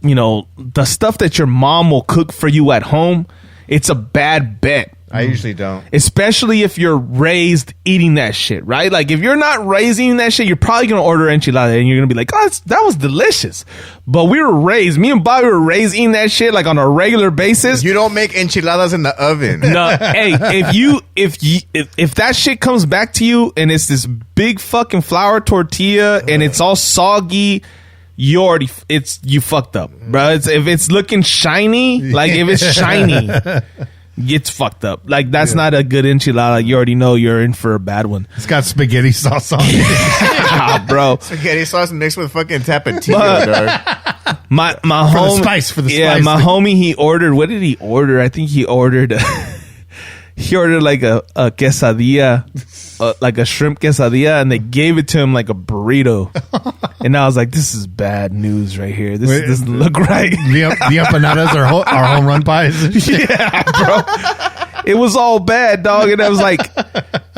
the stuff that your mom will cook for you at home, it's a bad bet. I usually don't. Especially if you're raised eating that shit, right? Like if you're not raised eating that shit, you're probably going to order enchilada and you're going to be like, oh, that was delicious. But me and Bobby were raised eating that shit like on a regular basis. You don't make enchiladas in the oven. No, hey, if that shit comes back to you and it's this big fucking flour tortilla and it's all soggy, you fucked up, bro. If it's looking shiny, like if it's shiny, it's fucked up. Like that's not a good enchilada. You already know you're in for a bad one. It's got spaghetti sauce on it. Bro. Spaghetti sauce mixed with fucking tapatio, dog. My for homie, the spice. Yeah, my homie, he ordered. What did he order? I think he ordered like a quesadilla, like a shrimp quesadilla, and they gave it to him like a burrito. And I was like, this is bad news right here. This doesn't look right. The empanadas are home run pies. Yeah, bro. It was all bad, dog. And I was like,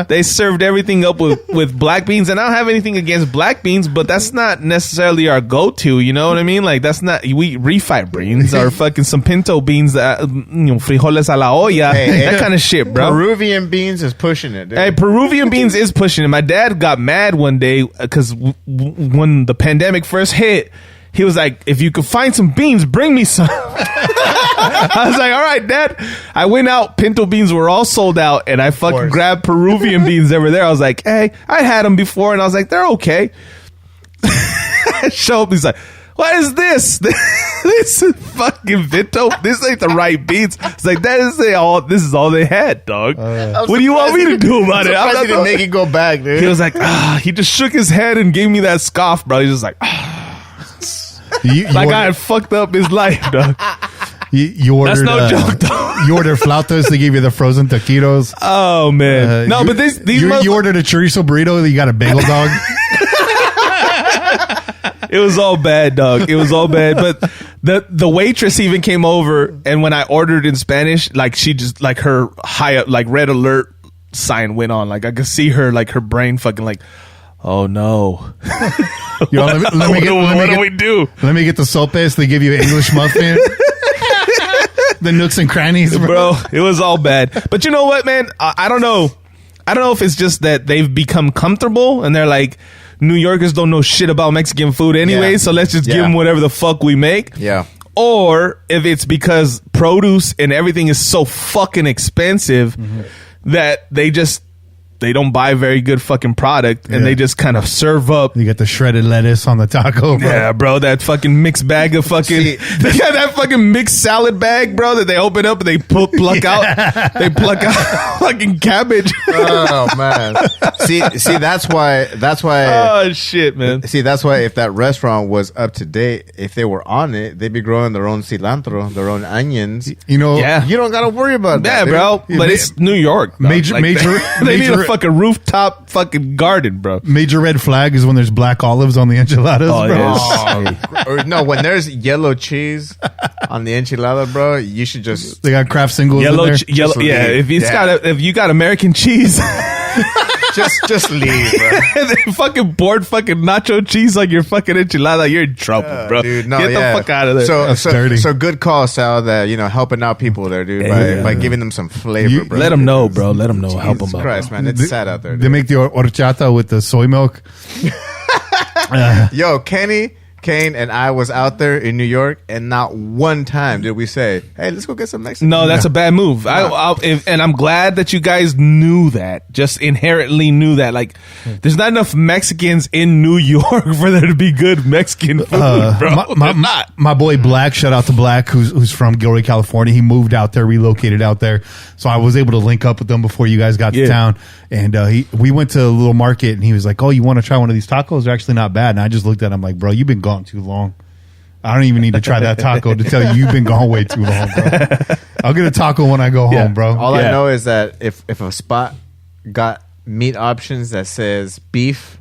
they served everything up with black beans. And I don't have anything against black beans, but that's not necessarily our go-to. You know what I mean? Like, that's not, we refried beans or fucking some pinto beans, frijoles a la olla, that kind of shit, bro. Peruvian beans is pushing it, dude. Hey, Peruvian beans is pushing it. My dad got mad one day because when the pandemic first hit, he was like, if you could find some beans, bring me some. I was like, all right, Dad. I went out. Pinto beans were all sold out. And I fucking grabbed Peruvian beans over there. I was like, hey, I had them before. And I was like, they're okay. I show up. He's like, what is this? This is fucking Pinto. This ain't the right beans. It's like, this is all they had, dog. What do you want me to do about it? I'm not going to make it go back, dude. He was like, he just shook his head and gave me that scoff, bro. He's just like, like I had fucked up his life, dog. You ordered, that's no joke, though. You ordered flautas. They gave you the frozen taquitos. Oh man, no, but these you ordered a chorizo burrito. You got a bagel dog. It was all bad, dog. It was all bad. But the waitress even came over, and when I ordered in Spanish, like she just like her like red alert sign went on. Like I could see her, like her brain fucking like, oh no. What do we do? Let me get the sopes. They give you an English muffin. The nooks and crannies, bro. It was all bad. But you know what, man? I don't know. I don't know if it's just that they've become comfortable and they're like, New Yorkers don't know shit about Mexican food anyway, so let's just give them whatever the fuck we make. Yeah. Or if it's because produce and everything is so fucking expensive that they just they don't buy very good fucking product, and they just kind of serve up. You got the shredded lettuce on the taco, bro. Yeah, bro, that fucking mixed bag of fucking. They got that fucking mixed salad bag, bro, that they open up and they pluck out. They pluck out fucking cabbage. Oh man. See, that's why. Oh shit, man. See, that's why if that restaurant was up to date, if they were on it, they'd be growing their own cilantro, their own onions. You know, You don't gotta worry about Yeah, that, bro. dude. But it's New York. Dog. Major- They need major- a fucking rooftop fucking garden, bro. major red flag is when there's black olives on the enchiladas, Oh, bro. yes. Or no, when there's yellow cheese on the enchilada, bro, you should just They got craft singles Yellow, in there. yellow. Just Yeah, leave. if you got American cheese, just leave, bro. and then fucking poured fucking nacho cheese on your fucking enchilada, you're in trouble, bro. Dude, no, Get the fuck out of there. That's dirty. So good call, Sal. That helping out people there, dude, by giving them some flavor, bro. Let them know, bro. Let them know. Help them Jesus out. Christ, bro. man, it's sad out there. They Dude. make the horchata with the soy milk. Yo, Kane, and I was out there in New York, and not one time did we say, "Hey, let's go get some Mexican." No, that's a bad move. And I'm glad that you guys knew that. Just inherently knew that. Like, there's not enough Mexicans in New York for there to be good Mexican food, bro. They're not. My boy Black, shout out to Black, who's from Gilroy, California. He moved out there, relocated out there, so I was able to link up with them before you guys got to town. And we went to a little market, and he was like, "Oh, you want to try one of these tacos? They're actually not bad." And I just looked at him like, "Bro, you've been gone too long. I don't even need to try that taco to tell you you've been gone way too long, bro. I'll get a taco when I go home, bro." All I know is that if a spot got meat options that says beef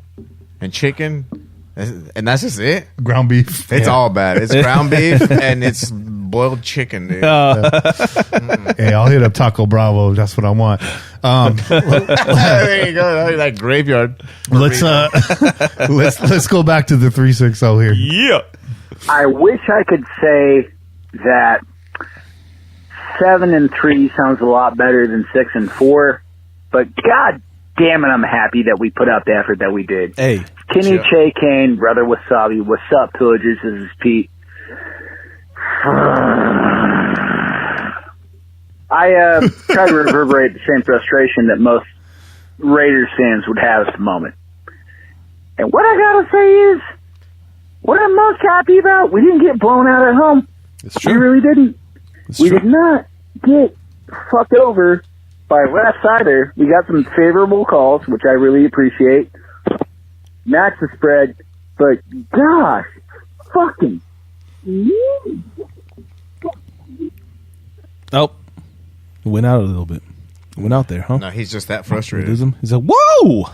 and chicken, and that's just it, Ground beef. it's all bad. It's ground beef and it's boiled chicken, dude. Hey, I'll hit up Taco Bravo. That's what I want. There you go, that graveyard. Let's go back to the 360 here. Yeah. I wish I could say that 7-3 sounds a lot better than 6-4, but god damn it, I'm happy that we put out the effort that we did. Hey. Kenny Che Kane, Brother Wasabi, what's up, Pillagers? This is Pete. I try to reverberate the same frustration that most Raiders fans would have at the moment. And what I gotta say is, what I'm most happy about, we didn't get blown out at home. It's true. We really didn't. It's We true. did not get fucked over by left sider. We got some favorable calls, which I really appreciate. Match the spread, but gosh, fucking. Oh. Went out a little bit. Went out there, huh? No, he's just that frustrated. Lose him? He's like, whoa! I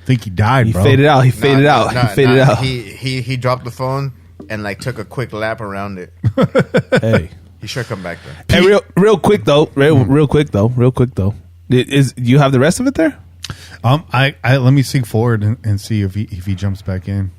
think he died, He bro. faded out. He faded out. He faded out. He dropped the phone and like took a quick lap around it. Hey. He should come back though. Hey, real quick though. Real quick though. Is you have the rest of it there? I let me sync forward and see if he jumps back in.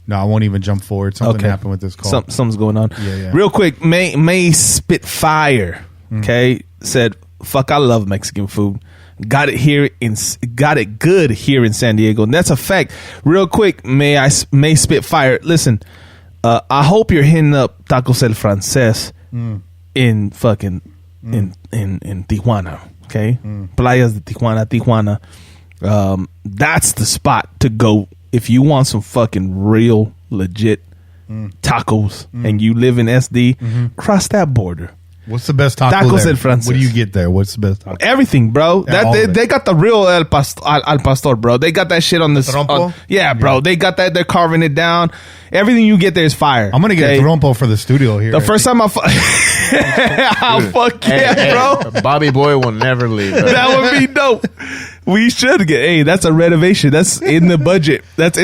No, I won't even jump forward. Something happened with this call. Something's going on. Yeah. Real quick, May Spitfire, okay, said, "Fuck, I love Mexican food. Got it good here in San Diego." And that's a fact. Real quick, May Spitfire. Listen, I hope you're hitting up Tacos El Frances in fucking in Tijuana, okay? Playas de Tijuana. That's the spot to go if you want some fucking real legit tacos and you live in SD. Cross that border. What's the best taco Tacos there? El Frances. What do you get there? What's the best taco? Everything, bro. Yeah, all of it. They got the real al pastor, bro. They got that shit on the Trompo? yeah, bro. They got that. They're carving it down. Everything you get there is fire. I'm gonna get a trompo for the studio here. The first time fuck yeah, bro. Bobby Boy will never leave. Bro. That would be dope. We should get. Hey, that's a renovation. That's in the budget. That's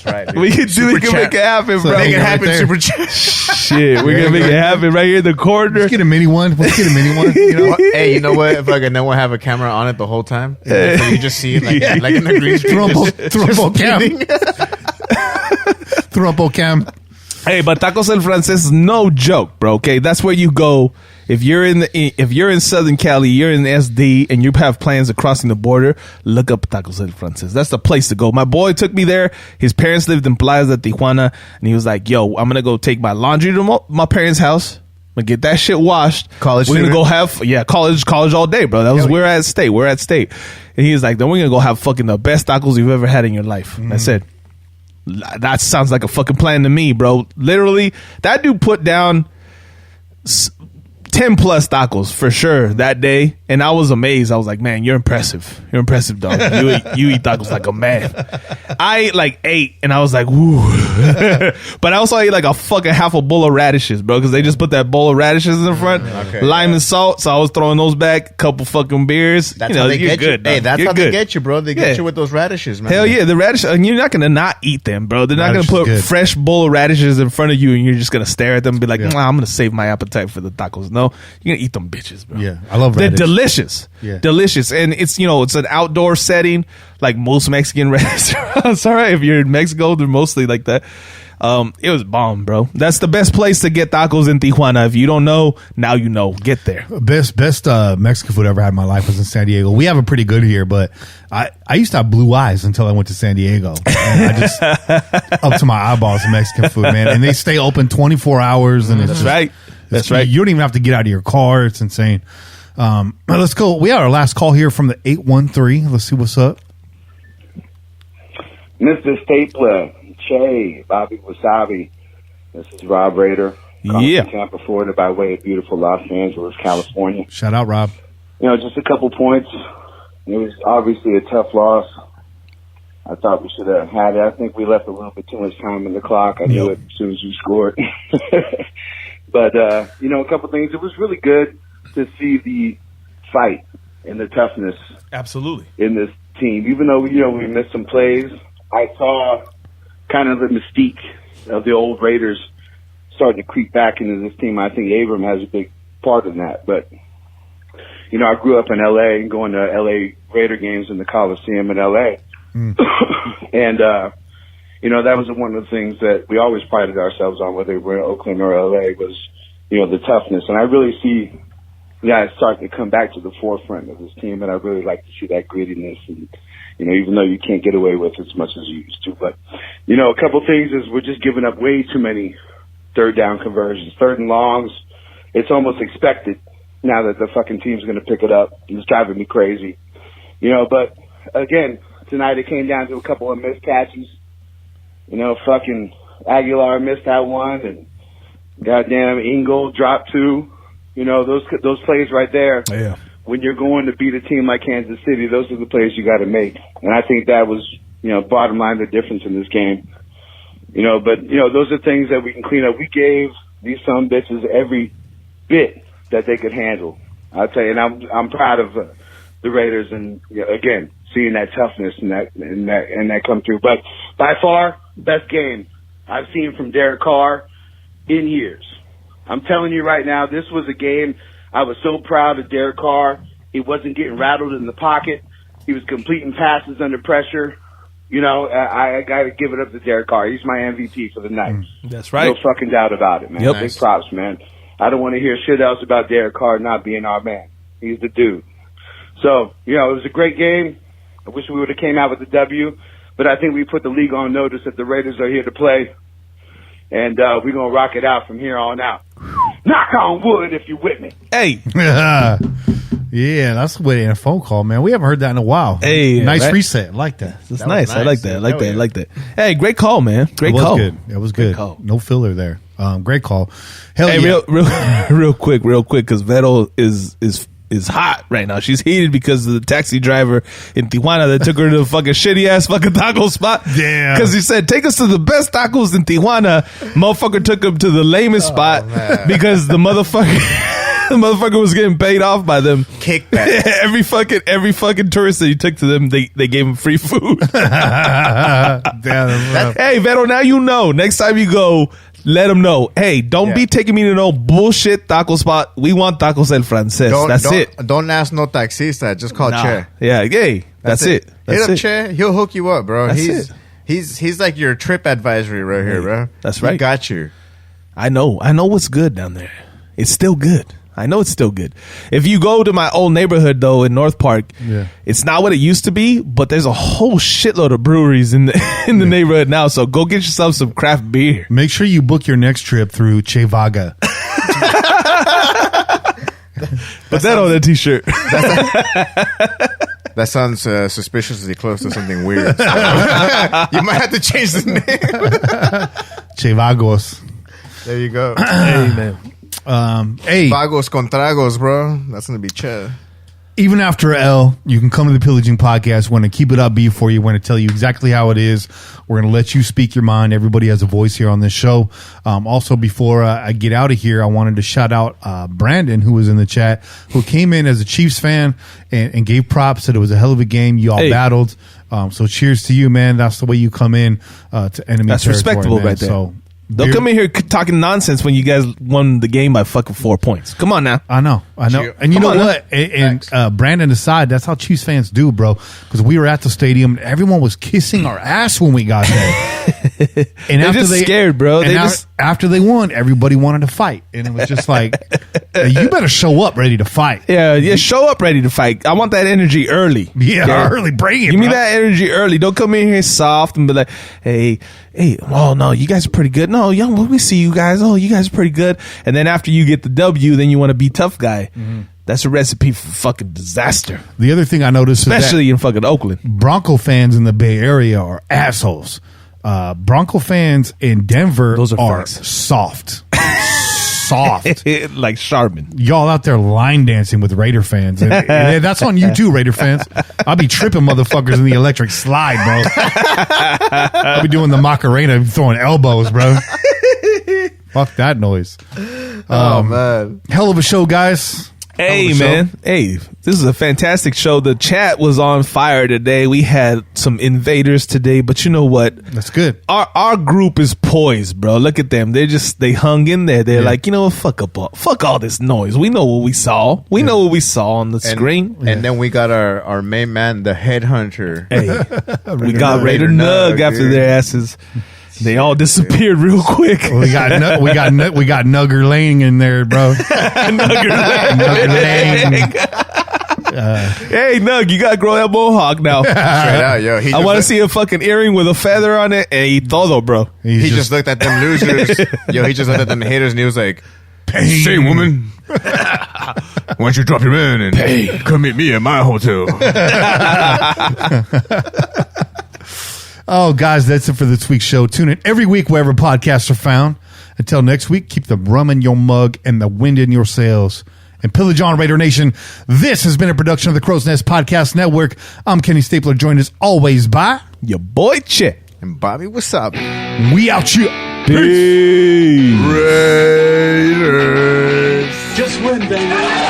right. Dude. We can do. We can make it happen, bro. Make it happen, there. super chat. Shit, we're gonna make it happen right here in the corner. Let's get a mini one. You know? Hey, you know what? Fucking then we'll have a camera on it the whole time, so you just see it like in the green screen. Trompo cam. Trompo cam. Hey, but Tacos El Frances is no joke, bro. Okay, that's where you go if you're in Southern Cali, you're in SD, and you have plans of crossing the border. Look up Tacos El Frances. That's the place to go. My boy took me there. His parents lived in Playas de Tijuana, and he was like, "Yo, I'm gonna go take my laundry to my parents' house, I'm gonna get that shit washed. College We're gonna student? go have college all day, bro. That was we're at state. And he was like, then we're gonna go have fucking the best tacos you've ever had in your life. And I said, that sounds like a fucking plan to me, bro. Literally, that dude put down 10 plus tacos for sure that day, and I was amazed. I was like, man, you're impressive, dog. You eat tacos like a man. I ate like 8, and I was like, woo. But I also ate like a fucking half a bowl of radishes, bro, because they just put that bowl of radishes in front, lime and salt, so I was throwing those back, couple fucking beers. That's how they get you. Hey, that's how they get you, bro. They get you with those radishes, man. Hell yeah, the radish, and you're not gonna not eat them, bro. They're not gonna put fresh bowl of radishes in front of you, and you're just gonna stare at them and be like, nah, I'm gonna save my appetite for the tacos. No, you're gonna eat them bitches, bro. Yeah, I love They're radish. delicious. Yeah. Delicious. And it's, it's an outdoor setting, like most Mexican restaurants. All right, if you're in Mexico, they're mostly like that. It was bomb, bro. That's the best place to get tacos in Tijuana. If you don't know, now you know. Get there. Best Mexican food I ever had in my life was in San Diego. We have it pretty good here, but I used to have blue eyes until I went to San Diego. And I just up to my eyeballs in Mexican food, man. And they stay open 24 hours. And That's right. That's right. You don't even have to get out of your car. It's insane. Let's go. We have our last call here from the 813. Let's see what's up. Mr. Stapler, Che, Bobby Wasabi. This is Rob Raider. Yeah. From Tampa, Florida, by way of beautiful Los Angeles, California. Shout out, Rob. Just a couple points. It was obviously a tough loss. I thought we should have had it. I think we left a little bit too much time in the clock. I knew it as soon as you scored. But, a couple things. It was really good to see the fight and the toughness Absolutely. in this team. Even though, we missed some plays, I saw kind of the mystique of the old Raiders starting to creep back into this team. I think Abram has a big part in that. But, I grew up in L.A. and going to L.A. Raider games in the Coliseum in L.A. And, that was one of the things that we always prided ourselves on, whether we were in Oakland or L.A., was, the toughness. And I really see guys starting to come back to the forefront of this team, and I really like to see that grittiness. And, even though you can't get away with it as much as you used to. But, a couple things is we're just giving up way too many third down conversions, third and longs. It's almost expected now that the fucking team's going to pick it up. It's driving me crazy. But, again, tonight it came down to a couple of missed catches. Fucking Aguilar missed that one, and goddamn Ingle dropped 2. Those plays right there. Yeah. When you're going to beat a team like Kansas City, those are the plays you got to make. And I think that was, bottom line, the difference in this game. But those are things that we can clean up. We gave these some bitches every bit that they could handle. I'll tell you, and I'm proud of the Raiders, and again, seeing that toughness and that come through. But by far, best game I've seen from Derek Carr in years. I'm telling you right now, this was a game. I was so proud of Derek Carr. He wasn't getting rattled in the pocket. He was completing passes under pressure. I got to give it up to Derek Carr. He's my MVP for the night. That's right. No fucking doubt about it, man. Yep. Big props, man. I don't want to hear shit else about Derek Carr not being our man. He's the dude. So, it was a great game. I wish we would have came out with the W, but I think we put the league on notice that the Raiders are here to play, and we're going to rock it out from here on out. Knock on wood if you're with me. Hey. Yeah, that's the way to end a phone call, man. We haven't heard that in a while. Hey, nice right? reset. I like that. That's nice. I like that. I like that. I like that. Hey, great call, man. Great call. It was good. Call. No filler there. Great call. Hell hey, yeah. real quick, because Vettel is hot right now. She's heated because of the taxi driver in Tijuana that took her to the fucking shitty ass fucking taco spot. Yeah. Because he said, take us to the best tacos in Tijuana. Motherfucker took him to the lamest spot because the motherfucker was getting paid off by them. Kickback. every fucking tourist that you took to them, they gave him free food. Hey, Vettel, now you know. Next time you go, let them know. Hey, don't be taking me to no bullshit taco spot. We want tacos el francés. That's it. Don't ask no taxista. Just call Che. Yeah, hey, that's it. Hit up Che. He'll hook you up, bro. That's it. He's like your trip advisory right here, bro. That's right. He got you. I know what's good down there. It's still good. I know it's still good. If you go to my old neighborhood, though, in North Park, it's not what it used to be, but there's a whole shitload of breweries in the neighborhood now, so go get yourself some craft beer. Make sure you book your next trip through Che Vaga. Put that on that t-shirt. That sounds suspiciously close to something weird. So you might have to change the name. Chevagos. There you go. Hey, man. Hey, Vagos con tragos, bro. That's going to be chill. even after L, you can come to the Pillaging Podcast. We're going to keep it upbeat for you. We're going to tell you exactly how it is. We're going to let you speak your mind. Everybody has a voice here on this show. Also, before I get out of here, I wanted to shout out Brandon, who was in the chat, who came in as a Chiefs fan and gave props, said it was a hell of a game. You all battled. So cheers to you, man. That's the way you come in to enemy That's territory, respectable, man. right there. So don't come in here talking nonsense when you guys won the game by fucking 4 points. Come on now. I know. And you know what? And Brandon aside, that's how Chiefs fans do, bro. Because we were at the stadium, and everyone was kissing our ass when we got there. And They're just scared, bro. After they won, everybody wanted to fight, and it was just like, you better show up ready to fight. Yeah, show up ready to fight. I want that energy early. Yeah, early. Bring it. Give me that energy early. Don't come in here soft and be like, hey, oh no, you guys are pretty good. No, young, let me see you guys. Oh, you guys are pretty good. And then after you get the W, then you want to be tough guy. Mm-hmm. That's a recipe for fucking disaster. The other thing I noticed, especially in fucking Oakland, Bronco fans in the Bay Area are assholes. Bronco fans in Denver are soft. Like Sharman. Y'all out there line dancing with Raider fans. And that's on you too, Raider fans. I'll be tripping motherfuckers in the electric slide, bro. I'll be doing the Macarena, throwing elbows, bro. Fuck that noise. Oh, man. Hell of a show, guys. Hey, man. Hey, this is a fantastic show. The chat was on fire today. We had some invaders today, but you know what? That's good. Our group is poised, bro. Look at them. They hung in there. They're like, you know, fuck all this noise. We know what we saw. We know what we saw on the screen. And then we got our main man, the headhunter. Hey, we got Raider Nug after their asses. They all disappeared real quick. We got Nugger Lane in there, bro. Nugger Lane. Hey, Nug, you gotta grow that mohawk now. Straight out, yo. I want to see a fucking earring with a feather on it. Hey, todo, bro. He just looked at them losers. Yo, he just looked at them haters and he was like, "Say, woman, why don't you drop your man and come meet me at my hotel?" Oh, guys, that's it for this week's show. Tune in every week wherever podcasts are found. Until next week, keep the rum in your mug and the wind in your sails. And pillage on, Raider Nation. This has been a production of the Crow's Nest Podcast Network. I'm Kenny Stapler, joined as always by your boy Chet and Bobby Wasabi. We out here. Peace. Raiders. Just win, baby.